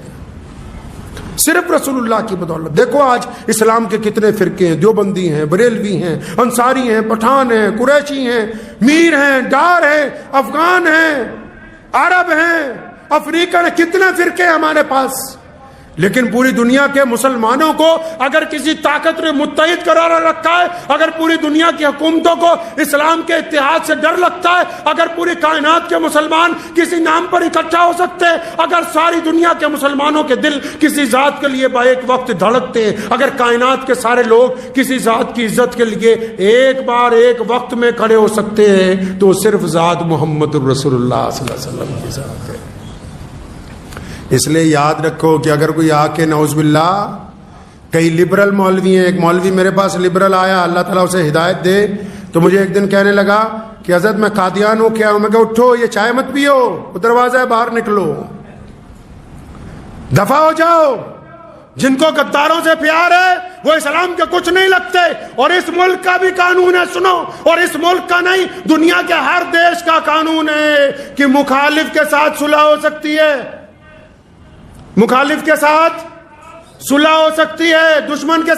صرف رسول اللہ کی بدولت۔ دیکھو آج اسلام کے کتنے فرقے ہیں، دیوبندی ہیں، بریلوی ہیں، انصاری ہیں، پٹھان ہیں، قریشی ہیں، میر ہیں، ڈار ہیں، افغان ہیں، عرب ہیں، افریقن ہیں، کتنے فرقے ہیں ہمارے پاس۔ لیکن پوری دنیا کے مسلمانوں کو اگر کسی طاقت نے متحد قرار رکھا ہے، اگر پوری دنیا کی حکومتوں کو اسلام کے اتحاد سے ڈر لگتا ہے، اگر پوری کائنات کے مسلمان کسی نام پر اکٹھا ہو سکتے ہیں، اگر ساری دنیا کے مسلمانوں کے دل کسی ذات کے لیے با ایک وقت دھڑکتے ہیں، اگر کائنات کے سارے لوگ کسی ذات کی عزت کے لیے ایک بار ایک وقت میں کھڑے ہو سکتے ہیں تو صرف ذات محمد الرسول اللہ صلی اللہ علیہ وسلم کی ذات ہے۔ اس لیے یاد رکھو کہ اگر کوئی آ کے نعوذ باللہ، کئی لبرل مولوی ہیں، ایک مولوی میرے پاس لبرل آیا، اللہ تعالیٰ اسے ہدایت دے، تو مجھے ایک دن کہنے لگا کہ حضرت میں قادیان ہو کیا ہوں؟ میں کہا اٹھو یہ چائے مت پیو، وہ دروازہ ہے باہر نکلو، دفع ہو جاؤ۔ جن کو غداروں سے پیار ہے وہ اسلام کے کچھ نہیں لگتے، اور اس ملک کا بھی قانون ہے، سنو، اور اس ملک کا نہیں دنیا کے ہر دیش کا قانون ہے کہ مخالف کے ساتھ صلح ہو سکتی ہے، مخالف کے ساتھ صلح ہو سکتی ہے، دشمن کے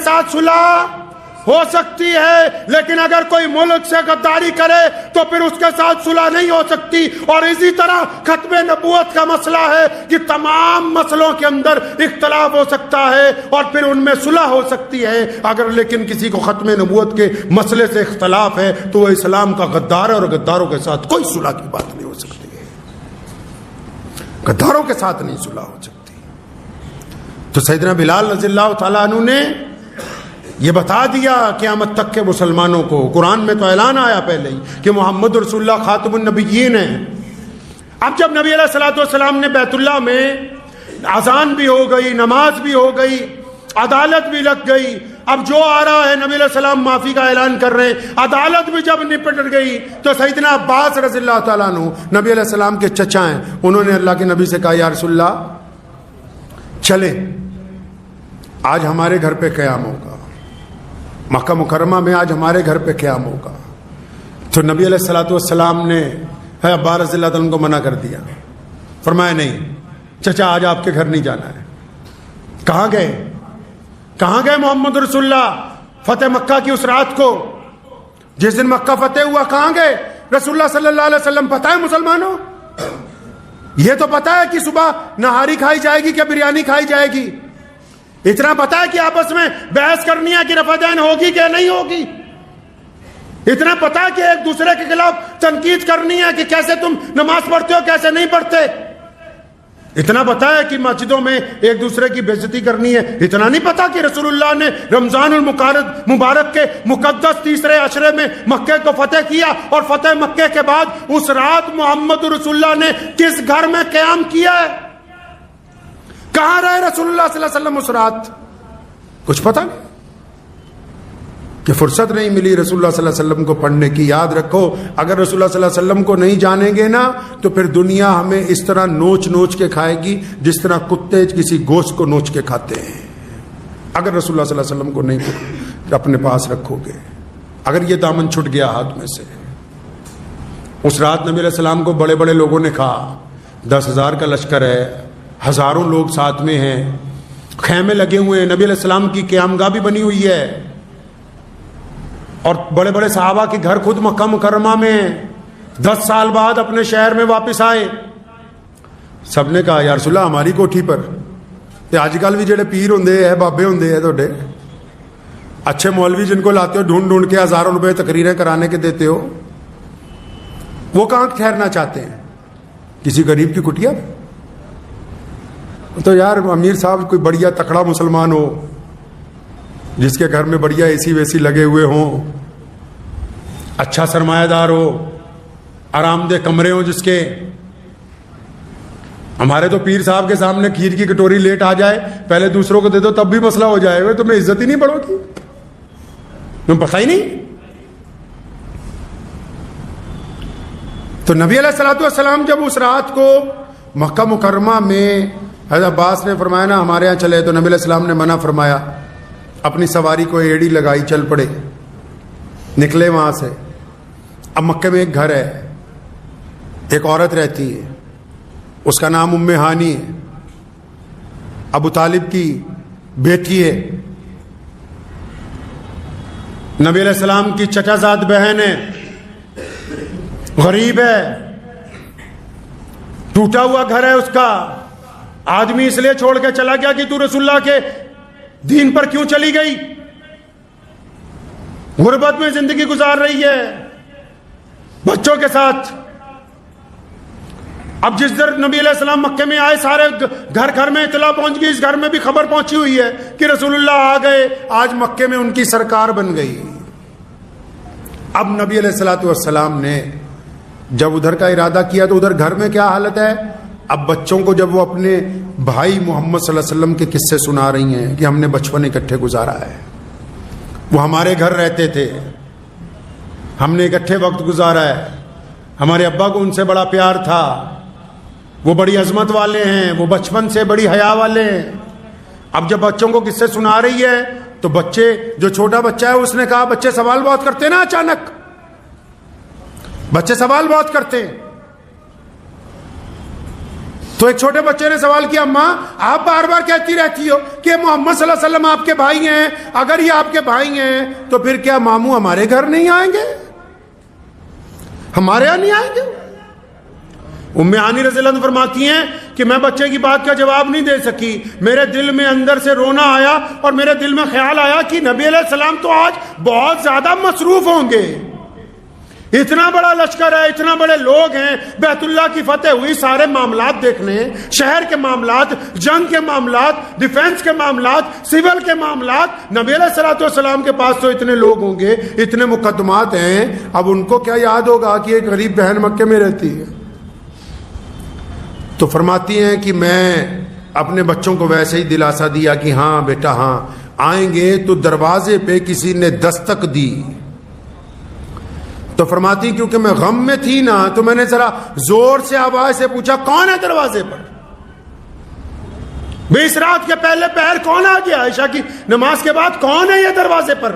ساتھ صلح ہو سکتی ہے، لیکن اگر کوئی ملک سے غداری کرے تو پھر اس کے ساتھ صلح نہیں ہو سکتی. اور اسی طرح ختم نبوت کا مسئلہ ہے کہ تمام مسئلوں کے اندر اختلاف ہو سکتا ہے اور پھر ان میں صلح ہو سکتی ہے. اگر لیکن کسی کو ختم نبوت کے مسئلے سے اختلاف ہے تو وہ اسلام کا غدار ہے، اور غداروں کے ساتھ کوئی صلح کی بات نہیں ہو سکتی ہے. غداروں کے ساتھ نہیں صلح ہو سکتی. تو سیدنا بلال رضی اللہ تعالیٰ عنہ نے یہ بتا دیا قیامت تک کے مسلمانوں کو. قرآن میں تو اعلان آیا پہلے ہی کہ محمد رسول اللہ خاتم النبیین ہیں. اب جب نبی علیہ الصلوۃ والسلام نے بیت اللہ میں اذان بھی ہو گئی، نماز بھی ہو گئی، عدالت بھی لگ گئی، اب جو آ رہا ہے نبی علیہ السلام معافی کا اعلان کر رہے ہیں، عدالت بھی جب نپٹ گئی تو سیدنا عباس رضی اللہ تعالیٰ عنہ نبی علیہ السلام کے چچا ہیں، انہوں نے اللہ کے نبی سے کہا یا رسول اللہ چلیں آج ہمارے گھر پہ قیام ہوگا، مکہ مکرمہ میں آج ہمارے گھر پہ قیام ہوگا. تو نبی علیہ الصلوۃ والسلام نے عباس رضی اللہ تعالیٰ عنہ کو منع کر دیا، فرمایا نہیں چچا آج آپ کے گھر نہیں جانا ہے. کہاں گئے محمد رسول اللہ فتح مکہ کی اس رات کو، جس دن مکہ فتح ہوا کہاں گئے رسول اللہ صلی اللہ علیہ وسلم؟ پتہ ہے مسلمانوں، یہ تو پتہ ہے کہ صبح نہاری کھائی جائے گی کہ بریانی کھائی جائے گی، اتنا پتہ ہے کہ آپس میں بحث کرنی ہے کہ رفع دین ہوگی کہ نہیں ہوگی، اتنا پتہ ہے کہ ایک دوسرے کے خلاف تنقید کرنی ہے کہ کیسے تم نماز پڑھتے ہو کیسے نہیں پڑھتے، اتنا پتہ ہے کہ مسجدوں میں ایک دوسرے کی بے عزتی کرنی ہے، اتنا نہیں پتہ کہ رسول اللہ نے رمضان المبارک کے مقدس تیسرے عشرے میں مکے کو فتح کیا، اور فتح مکے کے بعد اس رات محمد رسول اللہ نے کس گھر میں قیام کیا ہے، کہاں رہے رسول اللہ صلی اللہ علیہ وسلم اس رات، کچھ پتہ نہیں، کہ فرصت نہیں ملی رسول اللہ صلی اللہ علیہ وسلم کو پڑھنے کی. یاد رکھو اگر رسول اللہ صلی اللہ علیہ وسلم کو نہیں جانیں گے نا تو پھر دنیا ہمیں اس طرح نوچ کے کھائے گی جس طرح کتے کسی گوشت کو نوچ کے کھاتے ہیں. اگر رسول اللہ صلی اللہ علیہ وسلم کو نہیں اپنے پاس رکھو گے، اگر یہ دامن چھٹ گیا ہاتھ میں سے. اس رات نبی علیہ السلام کو بڑے بڑے لوگوں نے کہا 10,000 کا لشکر ہے، ہزاروں لوگ ساتھ میں ہیں، خیمے لگے ہوئے ہیں، نبی علیہ السلام کی قیام گاہ بھی بنی ہوئی ہے، اور بڑے بڑے صحابہ کے گھر خود مکہ مکرمہ میں 10 سال بعد اپنے شہر میں واپس آئے. سب نے کہا یا رسول اللہ ہماری کوٹھی پر. آج کل بھی جڑے پیر ہوندے ہیں بابے ہوندے ہیں توڑے اچھے مولوی جن کو لاتے ہو ڈھونڈ کے ہزاروں روپے تقریریں کرانے کے دیتے ہو، وہ کہاں ٹھہرنا چاہتے ہیں؟ کسی غریب کی کٹیا؟ تو یار امیر صاحب کوئی بڑھیا تکڑا مسلمان ہو جس کے گھر میں بڑھیا اے سی ویسی لگے ہوئے ہوں، اچھا سرمایہ دار ہو، آرام دہ کمرے ہوں جس کے. ہمارے تو پیر صاحب کے سامنے کھیر کی کٹوری لیٹ آ جائے پہلے دوسروں کو دے دو تب بھی مسئلہ ہو جائے گا، تمہیں عزت ہی نہیں پڑو گی، تمہیں پتہ ہی نہیں. تو نبی علیہ الصلوۃ والسلام جب اس رات کو مکہ مکرمہ میں حضرت عباس نے فرمایا نا ہمارے یہاں چلے، تو نبی علیہ السلام نے منع فرمایا، اپنی سواری کو ایڑی لگائی، چل پڑے، نکلے وہاں سے. اب مکے میں ایک گھر ہے، ایک عورت رہتی ہے، اس کا نام ام ہانی ہے، ابو طالب کی بیٹی ہے، نبی علیہ السلام کی چچا زاد بہن ہے، غریب ہے، ٹوٹا ہوا گھر ہے اس کا. آدمی اس لیے چھوڑ کے چلا گیا کہ تو رسول اللہ کے دین پر کیوں چلی گئی، غربت میں زندگی گزار رہی ہے بچوں کے ساتھ. اب جس در نبی علیہ السلام مکے میں آئے سارے گھر میں اطلاع پہنچ گئی، اس گھر میں بھی خبر پہنچی ہوئی ہے کہ رسول اللہ آ گئے، آج مکے میں ان کی سرکار بن گئی. اب نبی علیہ الصلوۃ والسلام نے جب ادھر کا ارادہ کیا تو ادھر گھر میں کیا حالت ہے. اب بچوں کو جب وہ اپنے بھائی محمد صلی اللہ علیہ وسلم کے قصے سنا رہی ہیں کہ ہم نے بچپن اکٹھے گزارا ہے، وہ ہمارے گھر رہتے تھے، ہم نے اکٹھے وقت گزارا ہے، ہمارے ابا کو ان سے بڑا پیار تھا، وہ بڑی عظمت والے ہیں، وہ بچپن سے بڑی حیا والے ہیں. اب جب بچوں کو قصے سنا رہی ہے تو بچے، جو چھوٹا بچہ ہے اس نے کہا بچے سوال بہت کرتے نا، اچانک بچے سوال بہت کرتے ہیں. تو ایک چھوٹے بچے نے سوال کیا، اماں آپ بار بار کہتی رہتی ہو کہ محمد صلی اللہ علیہ وسلم آپ کے بھائی ہیں، اگر یہ آپ کے بھائی ہیں تو پھر کیا ماموں ہمارے گھر نہیں آئیں گے، ہمارے یہاں نہیں آئیں گے؟ ام ہانی رضی اللہ عنہ فرماتی ہیں کہ میں بچے کی بات کا جواب نہیں دے سکی، میرے دل میں اندر سے رونا آیا اور میرے دل میں خیال آیا کہ نبی علیہ السلام تو آج بہت زیادہ مصروف ہوں گے، اتنا بڑا لشکر ہے، اتنا بڑے لوگ ہیں، بیت اللہ کی فتح ہوئی، سارے معاملات دیکھنے، شہر کے معاملات، جنگ کے معاملات، ڈیفنس کے معاملات، سول کے معاملات، نبی علیہ السلام کے پاس تو اتنے لوگ ہوں گے، اتنے مقدمات ہیں، اب ان کو کیا یاد ہوگا کہ ایک غریب بہن مکے میں رہتی ہے؟ تو فرماتی ہیں کہ میں اپنے بچوں کو ویسے ہی دلاسا دیا کہ ہاں بیٹا ہاں آئیں گے، تو دروازے پہ کسی نے دستک دی، تو فرماتی کیونکہ میں غم میں تھی نا تو میں نے ذرا زور سے آواز سے پوچھا کون ہے دروازے پر؟ بے اس رات کے پہلے پہر کون آ گیا؟ عشاء کی نماز کے بعد کون ہے یہ دروازے پر؟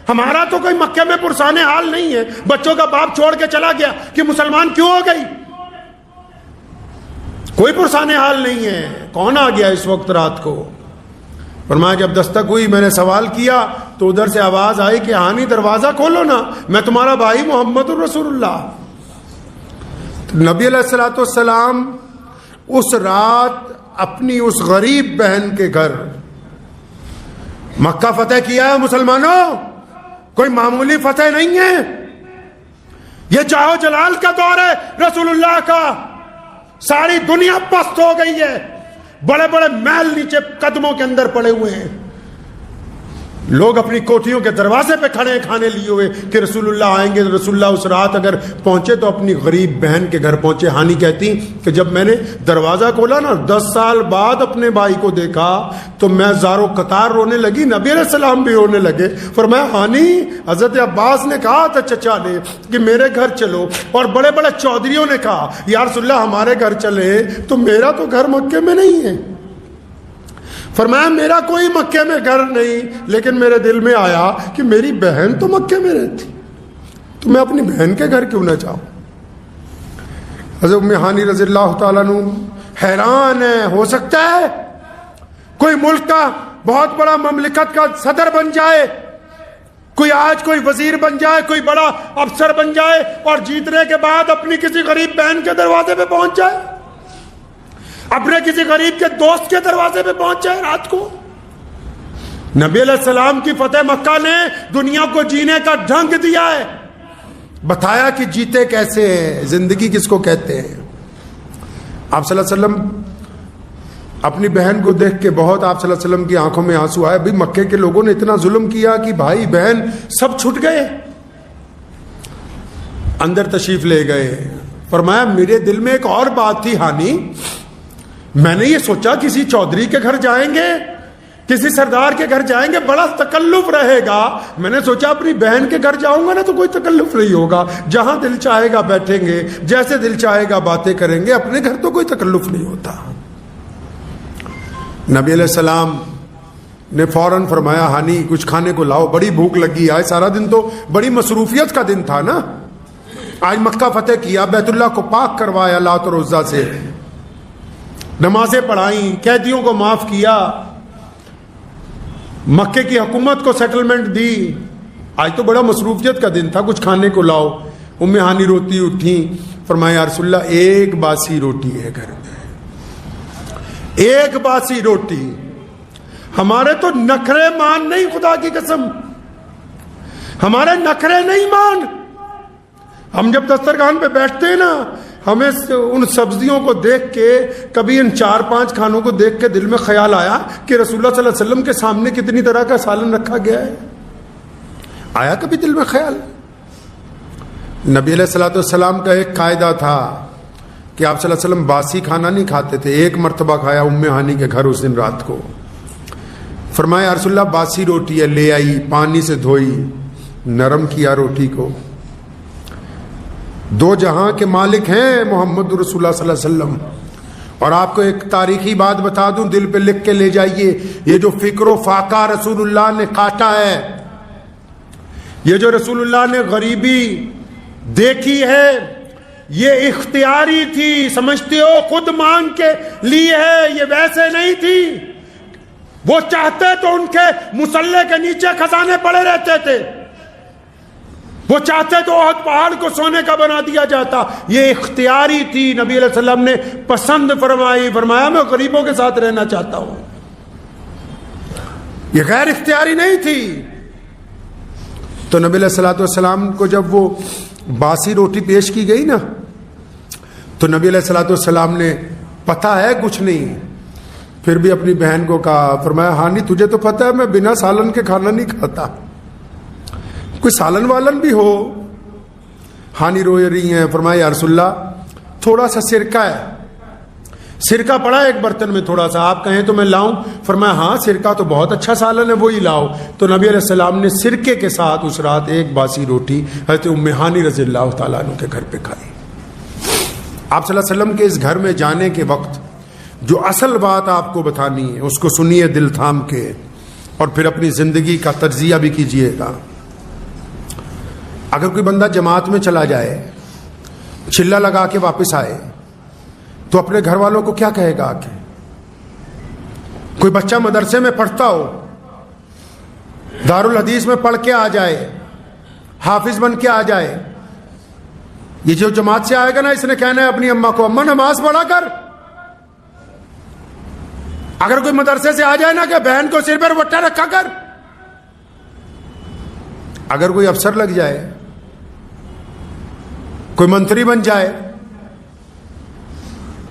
ہمارا تو کوئی مکے میں پرسان حال نہیں ہے، بچوں کا باپ چھوڑ کے چلا گیا کہ مسلمان کیوں ہو گئی، کوئی پرسان حال نہیں ہے، کون آ گیا اس وقت رات کو؟ فرمایا جب دستک ہوئی میں نے سوال کیا تو ادھر سے آواز آئی کہ ہانی دروازہ کھولو نا، میں تمہارا بھائی محمد الرسول اللہ۔ نبی علیہ الصلوۃ والسلام اس رات اپنی اس غریب بہن کے گھر، مکہ فتح کیا ہے مسلمانوں، کوئی معمولی فتح نہیں ہے، یہ چاہو جلال کا دور ہے رسول اللہ کا، ساری دنیا پست ہو گئی ہے، بڑے بڑے محل نیچے قدموں کے اندر پڑے ہوئے ہیں، لوگ اپنی کوٹھیوں کے دروازے پہ کھڑے ہیں کھانے لیے ہوئے کہ رسول اللہ آئیں گے۔ رسول اللہ اس رات اگر پہنچے تو اپنی غریب بہن کے گھر پہنچے۔ ہانی کہتی کہ جب میں نے دروازہ کھولا نا 10 سال بعد اپنے بھائی کو دیکھا تو میں زارو قطار رونے لگی، نبی علیہ السلام بھی رونے لگے۔ فرمایا ہانی حضرت عباس نے کہا تھا چچا نے کہ میرے گھر چلو، اور بڑے بڑے چودھریوں نے کہا یا رسول اللہ ہمارے گھر چلے، تو میرا تو گھر مکے میں نہیں ہے۔ فرمایا میرا کوئی مکے میں گھر نہیں، لیکن میرے دل میں آیا کہ میری بہن تو مکے میں رہتی، تو میں اپنی بہن کے گھر کیوں نہ جاؤں۔ حضرت ام ہانی رضی اللہ تعالیٰ عنہ حیران ہے، ہو سکتا ہے کوئی ملک کا بہت بڑا مملکت کا صدر بن جائے، کوئی آج کوئی وزیر بن جائے، کوئی بڑا افسر بن جائے اور جیتنے کے بعد اپنی کسی غریب بہن کے دروازے پہ پہنچ جائے، اپنے کسی غریب کے دوست کے دروازے پہ پہنچ جائے رات کو۔ نبی علیہ السلام کی فتح مکہ نے دنیا کو جینے کا ڈھنگ دیا ہے، بتایا کہ جیتے کیسے ہیں، زندگی کس کو کہتے ہیں۔ آپ صلی اللہ علیہ وسلم اپنی بہن کو دیکھ کے بہت آپ صلی اللہ علیہ وسلم کی آنکھوں میں آنسو آئے۔ بھی مکے کے لوگوں نے اتنا ظلم کیا کہ بھائی بہن سب چھٹ گئے، اندر تشریف لے گئے۔ فرمایا میرے دل میں ایک اور بات تھی ہانی، میں نے یہ سوچا کسی چودھری کے گھر جائیں گے، کسی سردار کے گھر جائیں گے، بڑا تکلف رہے گا، میں نے سوچا اپنی بہن کے گھر جاؤں گا نا تو کوئی تکلف نہیں ہوگا، جہاں دل چاہے گا بیٹھیں گے، جیسے دل چاہے گا باتیں کریں گے، اپنے گھر تو کوئی تکلف نہیں ہوتا۔ نبی علیہ السلام نے فوراً فرمایا ہانی کچھ کھانے کو لاؤ، بڑی بھوک لگی ہے، سارا دن تو بڑی مصروفیت کا دن تھا نا، آج مکہ فتح کیا، بیت اللہ کو پاک کروایا لات اور عزا سے، نمازیں پڑھائیں، قیدیوں کو معاف کیا، مکے کی حکومت کو سیٹلمنٹ دی، آج تو بڑا مصروفیت کا دن تھا، کچھ کھانے کو لاؤ۔ ام ہانی روتی اٹھی، فرمایا یا رسول اللہ ایک باسی روٹی ہے گھر میں، ایک باسی روٹی، ہمارے تو نخرے مان نہیں، خدا کی قسم ہمارے نخرے نہیں مان۔ ہم جب دسترخوان پہ بیٹھتے ہیں نا، ہمیں ان سبزیوں کو دیکھ کے، کبھی ان 4-5 کھانوں کو دیکھ کے دل میں خیال آیا کہ رسول اللہ صلی اللہ علیہ وسلم کے سامنے کتنی طرح کا سالن رکھا گیا ہے، آیا کبھی دل میں خیال؟ نبی علیہ الصلوۃ والسلام کا ایک قاعدہ تھا کہ آپ صلی اللہ علیہ وسلم باسی کھانا نہیں کھاتے تھے، ایک مرتبہ کھایا ام ہانی کے گھر اس دن رات کو، فرمایا رسول اللہ باسی روٹی ہے، لے آئی، پانی سے دھوئی، نرم کیا روٹی کو، دو جہاں کے مالک ہیں محمد رسول اللہ صلی اللہ علیہ وسلم۔ اور آپ کو ایک تاریخی بات بتا دوں، دل پہ لکھ کے لے جائیے، یہ جو فکر و فاقہ رسول اللہ نے کاٹا ہے، یہ جو رسول اللہ نے غریبی دیکھی ہے، یہ اختیاری تھی، سمجھتے ہو خود مانگ کے لی ہے، یہ ویسے نہیں تھی. وہ چاہتے تو ان کے مصلے کے نیچے خزانے پڑے رہتے تھے، وہ چاہتے تو احد پہاڑ کو سونے کا بنا دیا جاتا. یہ اختیاری تھی، نبی علیہ السلام نے پسند فرمائی، فرمایا میں غریبوں کے ساتھ رہنا چاہتا ہوں. یہ غیر اختیاری نہیں تھی. تو نبی علیہ السلام کو جب وہ باسی روٹی پیش کی گئی نا، تو نبی علیہ السلام نے پتہ ہے کچھ نہیں، پھر بھی اپنی بہن کو کہا، فرمایا ہانی تجھے تو پتہ ہے میں بنا سالن کے کھانا نہیں کھاتا، کوئی سالن والن بھی ہو. ہانی رو رہی ہیں. فرمایا یا رسول اللہ تھوڑا سا سرکہ ہے، سرکہ پڑا ایک برتن میں تھوڑا سا، آپ کہیں تو میں لاؤں؟ فرمایا ہاں سرکہ تو بہت اچھا سالن ہے، وہی لاؤ. تو نبی علیہ السلام نے سرکے کے ساتھ اس رات ایک باسی روٹی حضرت ام ہانی رضی اللہ تعالیٰ عنہ کے گھر پہ کھائی. آپ صلی اللہ علیہ وسلم کے اس گھر میں جانے کے وقت جو اصل بات آپ کو بتانی ہے اس کو سنیے دل تھام کے، اور پھر اپنی زندگی کا تجزیہ بھی کیجیے گا. اگر کوئی بندہ جماعت میں چلا جائے، چلہ لگا کے واپس آئے، تو اپنے گھر والوں کو کیا کہے گا؟ کہ کوئی بچہ مدرسے میں پڑھتا ہو، دارالحدیث میں پڑھ کے آ جائے، حافظ بن کے آ جائے، یہ جو جماعت سے آئے گا نا، اس نے کہنا ہے اپنی اماں کو، اماں نماز پڑھا کر. اگر کوئی مدرسے سے آ جائے نا کہ بہن کو سر پر وٹا رکھا کر. اگر کوئی افسر لگ جائے، کوئی منتری بن جائے،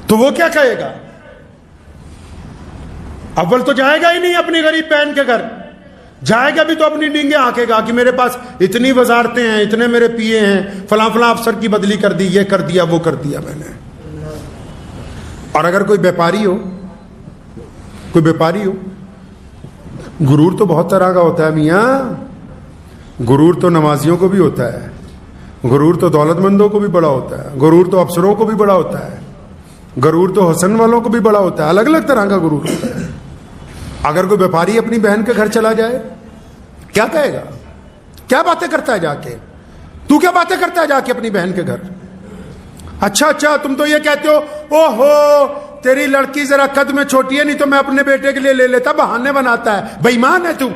تو وہ کیا کہے گا؟ اول تو جائے گا ہی نہیں اپنی غریب بہن کے گھر، جائے گا بھی تو اپنی ڈینگیں آکے گا کہ میرے پاس اتنی وزارتیں ہیں، اتنے میرے پیے ہیں، فلاں فلاں افسر کی بدلی کر دی، یہ کر دیا وہ کر دیا میں نے. اور اگر کوئی بیپاری ہو، کوئی بیپاری ہو، غرور تو بہت طرح کا ہوتا ہے میاں. غرور تو نمازیوں کو بھی ہوتا ہے، غرور تو دولت مندوں کو بھی بڑا ہوتا ہے، غرور تو افسروں کو بھی بڑا ہوتا ہے، غرور تو حسن والوں کو بھی بڑا ہوتا ہے، الگ الگ طرح کا غرور ہوتا ہے. اگر کوئی بیپاری اپنی بہن کے گھر چلا جائے، کیا کہے گا؟ کیا باتیں کرتا ہے جا کے؟ تو کیا باتیں کرتا ہے جا کے اپنی بہن کے گھر؟ اچھا تم تو یہ کہتے ہو او ہو تیری لڑکی ذرا قد میں چھوٹی ہے، نہیں تو میں اپنے بیٹے کے لیے لے لیتا. بہانے بناتا ہے، بے ایمان ہے تو،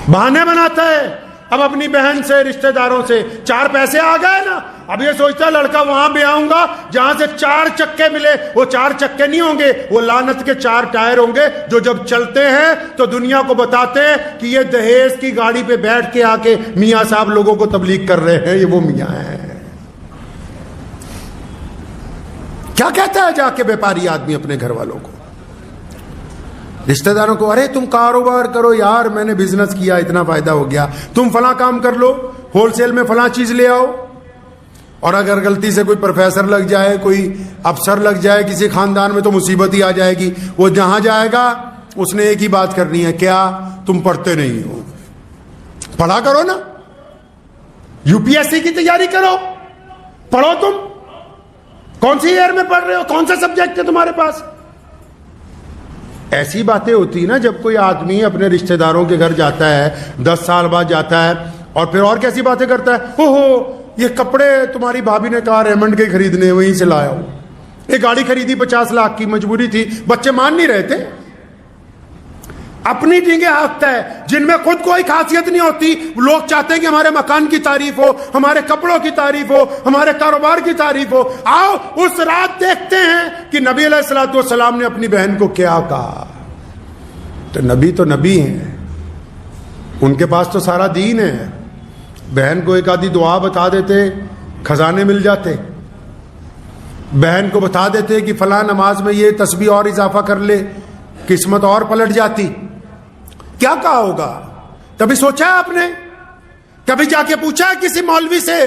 بہانے بناتا ہے. اب اپنی بہن سے، رشتہ داروں سے 4 پیسے آ گئے نا، اب یہ سوچتا ہے لڑکا وہاں بھی آؤں گا جہاں سے 4 چکے ملے. وہ 4 چکے نہیں ہوں گے، وہ لعنت کے 4 ٹائر ہوں گے جو جب چلتے ہیں تو دنیا کو بتاتے ہیں کہ یہ دہیز کی گاڑی پہ بیٹھ کے آ کے میاں صاحب لوگوں کو تبلیغ کر رہے ہیں، یہ وہ میاں ہیں. کیا کہتا ہے جا کے بیپاری آدمی اپنے گھر والوں کو، رشتہ داروں کو؟ ارے تم کاروبار کرو یار، میں نے بزنس کیا اتنا فائدہ ہو گیا، تم فلاں کام کر لو، ہول سیل میں فلاں چیز لے آؤ. اور اگر غلطی سے کوئی پروفیسر لگ جائے، کوئی افسر لگ جائے کسی خاندان میں، تو مصیبت ہی آ جائے گی. وہ جہاں جائے گا اس نے ایک ہی بات کرنی ہے، کیا تم پڑھتے نہیں ہو؟ پڑھا کرو نا، UPSC کی تیاری کرو، پڑھو. تم کون سی ایئر میں پڑھ رہے ہو؟ کون سا سبجیکٹ ہے تمہارے پاس؟ ایسی باتیں ہوتی ہیں نا جب کوئی آدمی اپنے رشتہ داروں کے گھر جاتا ہے، 10 سال بعد جاتا ہے، اور پھر اور کیسی باتیں کرتا ہے. اوہو یہ کپڑے تمہاری بھابھی نے کہا ریمنڈ کے خریدنے، وہیں سے لایا ہوں. یہ گاڑی خریدی 50 لاکھ کی، مجبوری تھی، بچے مان نہیں رہے تھے. اپنی ڈینگیں ہانکتا ہے جن میں خود کوئی خاصیت نہیں ہوتی. لوگ چاہتے ہیں کہ ہمارے مکان کی تعریف ہو، ہمارے کپڑوں کی تعریف ہو، ہمارے کاروبار کی تعریف ہو. آؤ اس رات دیکھتے ہیں کہ نبی علیہ الصلوۃ والسلام نے اپنی بہن کو کیا کہا. تو نبی ہیں، ان کے پاس تو سارا دین ہے. بہن کو ایک آدھی دعا بتا دیتے، خزانے مل جاتے. بہن کو بتا دیتے کہ فلاں نماز میں یہ تسبیح اور اضافہ کر لے، قسمت اور پلٹ جاتی. کیا کہا ہوگا؟ کبھی سوچا ہے آپ نے؟ کبھی جا کے پوچھا ہے کسی مولوی سے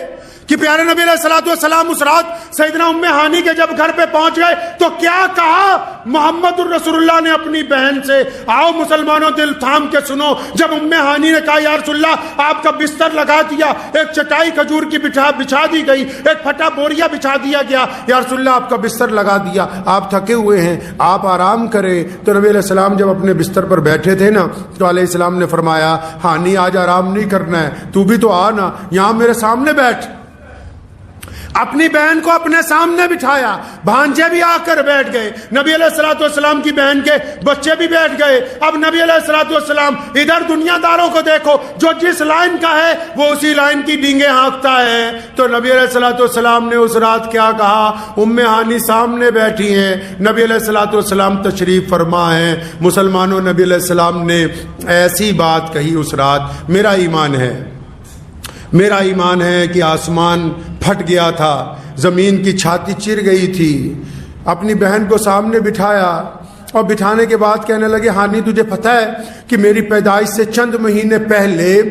کہ پیارے نبی علیہ الصلوۃ والسلام اس رات سیدنا ام ہانی کے جب گھر پہ پہنچ گئے تو کیا کہا محمد الرسول اللہ نے اپنی بہن سے؟ آؤ مسلمانوں دل تھام کے سنو. جب ام ہانی نے کہا یا رسول اللہ آپ کا بستر لگا دیا, ایک چٹائی کھجور کی بچھا دی گئی, ایک پھٹا بوریا بچھا دیا گیا, یا رسول اللہ آپ کا بستر لگا دیا, آپ تھکے ہوئے ہیں, آپ آرام کریں. تو نبی علیہ السلام جب اپنے بستر پر بیٹھے تھے نا تو علیہ السلام نے فرمایا ہانی آج آرام نہیں کرنا ہے, تو بھی تو آ نا یہاں میرے سامنے بیٹھ. اپنی بہن کو اپنے سامنے بٹھایا, بھانجے بھی آ کر بیٹھ گئے, نبی علیہ الصلوۃ والسلام کی بہن کے بچے بھی بیٹھ گئے. اب نبی علیہ الصلوۃ والسلام ادھر دنیا داروں کو دیکھو, جو جس لائن کا ہے وہ اسی لائن کی ڈینگیں ہانکتا ہے. تو نبی علیہ الصلوۃ والسلام نے اس رات کیا کہا؟ ام ہانی سامنے بیٹھی ہیں, نبی علیہ الصلوۃ والسلام تشریف فرما ہیں. مسلمانوں, نبی علیہ السلام نے ایسی بات کہی اس رات, میرا ایمان ہے کہ آسمان پھٹ گیا تھا, زمین کی چھاتی چر گئی تھی. اپنی بہن کو سامنے بٹھایا اور بٹھانے کے بعد کہنے لگے ہانی تجھے پتہ ہے کہ میری پیدائش سے چند مہینے پہلے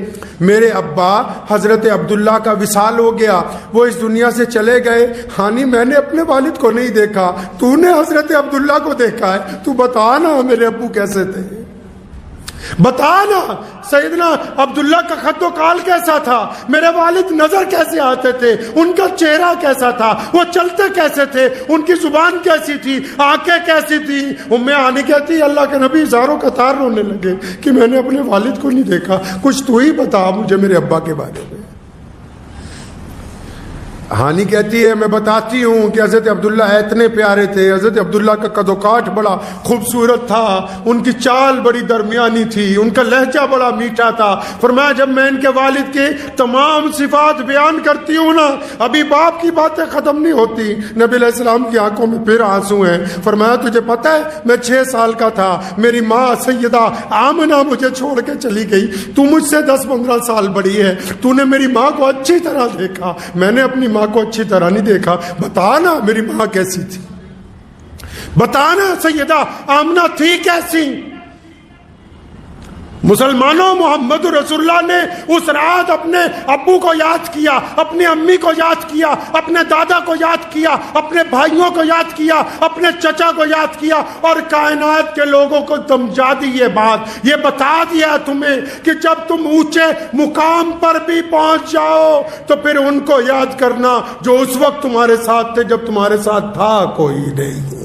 میرے ابا حضرت عبداللہ کا وصال ہو گیا, وہ اس دنیا سے چلے گئے. ہانی میں نے اپنے والد کو نہیں دیکھا, تو نے حضرت عبداللہ کو دیکھا ہے, تو بتا نا میرے ابو کیسے تھے, بتا نا سیدنا عبداللہ کا خط و قال کیسا تھا, میرے والد نظر کیسے آتے تھے, ان کا چہرہ کیسا تھا, وہ چلتے کیسے تھے, ان کی زبان کیسی تھی, آنکھیں کیسی تھی. ام ہانی کہتی اللہ کے نبی زاروں قطار رونے لگے کہ میں نے اپنے والد کو نہیں دیکھا, کچھ تو ہی بتا مجھے میرے ابا کے بارے میں. ہانی کہتی ہے میں بتاتی ہوں کہ حضرت عبداللہ اتنے پیارے تھے, حضرت عبداللہ کا قد و کاٹ بڑا خوبصورت تھا, ان کی چال بڑی درمیانی تھی, ان کا لہجہ بڑا میٹھا تھا. فرمایا جب میں ان کے والد کے تمام صفات بیان کرتی ہوں نا, ابھی باپ کی باتیں ختم نہیں ہوتی. نبی علیہ السلام کی آنکھوں میں پھر آنسو ہیں. فرمایا تجھے پتہ ہے میں 6 سال کا تھا, میری ماں سیدہ آمنہ مجھے چھوڑ کے چلی گئی, تو مجھ سے 10-15 سال بڑی ہے, تو نے میری ماں کو اچھی طرح دیکھا, میں نے اپنی ماں کو اچھی طرح نہیں دیکھا, بتانا میری ماں کیسی تھی, بتانا سیدہ آمنہ تھی کیسی. مسلمانوں, محمد رسول اللہ نے اس رات اپنے ابو کو یاد کیا, اپنی امی کو یاد کیا, اپنے دادا کو یاد کیا, اپنے بھائیوں کو یاد کیا, اپنے چچا کو یاد کیا, اور کائنات کے لوگوں کو سمجھا دی یہ بات, یہ بتا دیا تمہیں کہ جب تم اونچے مقام پر بھی پہنچ جاؤ تو پھر ان کو یاد کرنا جو اس وقت تمہارے ساتھ تھے جب تمہارے ساتھ تھا کوئی نہیں.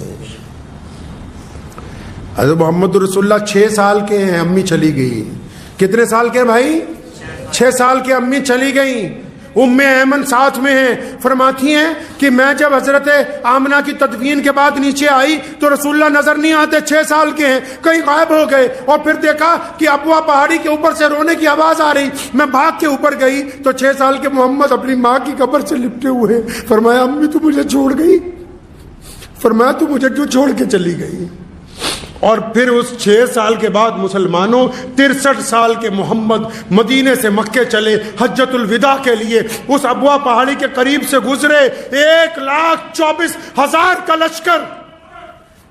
حضرت محمد رسول اللہ 6 سال کے ہیں, امی چلی گئی. کتنے سال کے بھائی؟ 6 سال کے امی چلی گئیں. ام ایمن ساتھ میں ہیں, فرماتی ہیں کہ میں جب حضرت آمنہ کی تدفین کے بعد نیچے آئی تو رسول اللہ نظر نہیں آتے, 6 سال کے ہیں, کہیں غائب ہو گئے. اور پھر دیکھا کہ ابوا پہاڑی کے اوپر سے رونے کی آواز آ رہی, میں بھاگ کے اوپر گئی تو 6 سال کے محمد اپنی ماں کی قبر سے لپٹے ہوئے. فرمایا امی تو مجھے چھوڑ گئی. فرمایا تو مجھے کیوں چھوڑ کے چلی گئی؟ اور پھر اس 6 سال کے بعد مسلمانوں 63 سال کے محمد مدینے سے مکے چلے حجت الوداع کے لیے. اس ابوا پہاڑی کے قریب سے گزرے, 1,24,000 کا لشکر,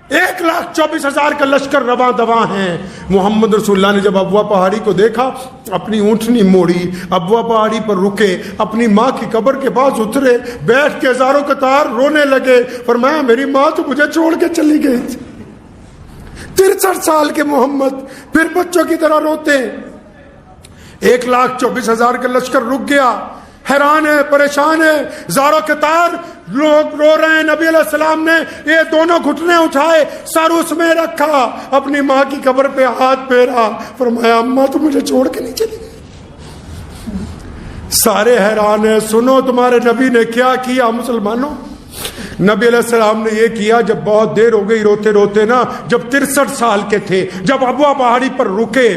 1,24,000 کا لشکر رواں دواں ہیں. محمد رسول اللہ نے جب ابوا پہاڑی کو دیکھا اپنی اونٹنی موڑی, ابوا پہاڑی پر رکے, اپنی ماں کی قبر کے پاس اترے, بیٹھ کے ہزاروں قطار رونے لگے. فرمایا میری ماں تو مجھے چھوڑ کے چلی گئی تھی. 63 سال کے محمد پھر بچوں کی طرح روتے. 1,24,000 کا لشکر رک گیا, حیران ہے, پریشان ہے, زاروں قطار لوگ رو رہے ہیں. نبی علیہ السلام نے یہ دونوں گھٹنے اٹھائے, سر اس میں رکھا, اپنی ماں کی قبر پہ ہاتھ پھیرا. فرمایا اماں تو مجھے چھوڑ کے نہیں چلی گئی. سارے حیران ہیں, سنو تمہارے نبی نے کیا کیا. مسلمانوں, نبی علیہ السلام نے یہ کیا جب بہت دیر ہو گئی روتے روتے نا, جب 63 سال کے تھے, جب ابوا پہاڑی پر رکے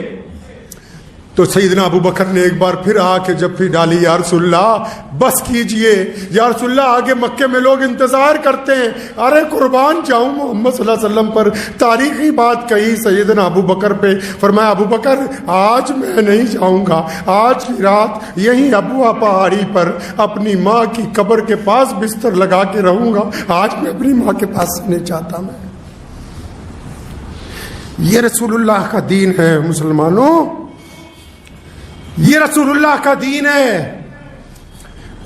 تو سیدنا ابو بکر نے ایک بار پھر آ کے جب پھر ڈالی, یا رسول اللہ بس کیجئے, یا رسول اللہ آگے مکے میں لوگ انتظار کرتے ہیں. ارے قربان جاؤں محمد صلی اللہ علیہ وسلم پر. تاریخی بات کہی سیدنا ابو بکر پہ. فرمایا ابو بکر آج میں نہیں جاؤں گا, آج کی رات یہیں ابوا پہاڑی پر اپنی ماں کی قبر کے پاس بستر لگا کے رہوں گا, آج میں اپنی ماں کے پاس نہیں چاہتا. میں یہ رسول اللہ کا دین ہے مسلمانوں, یہ رسول اللہ کا دین ہے.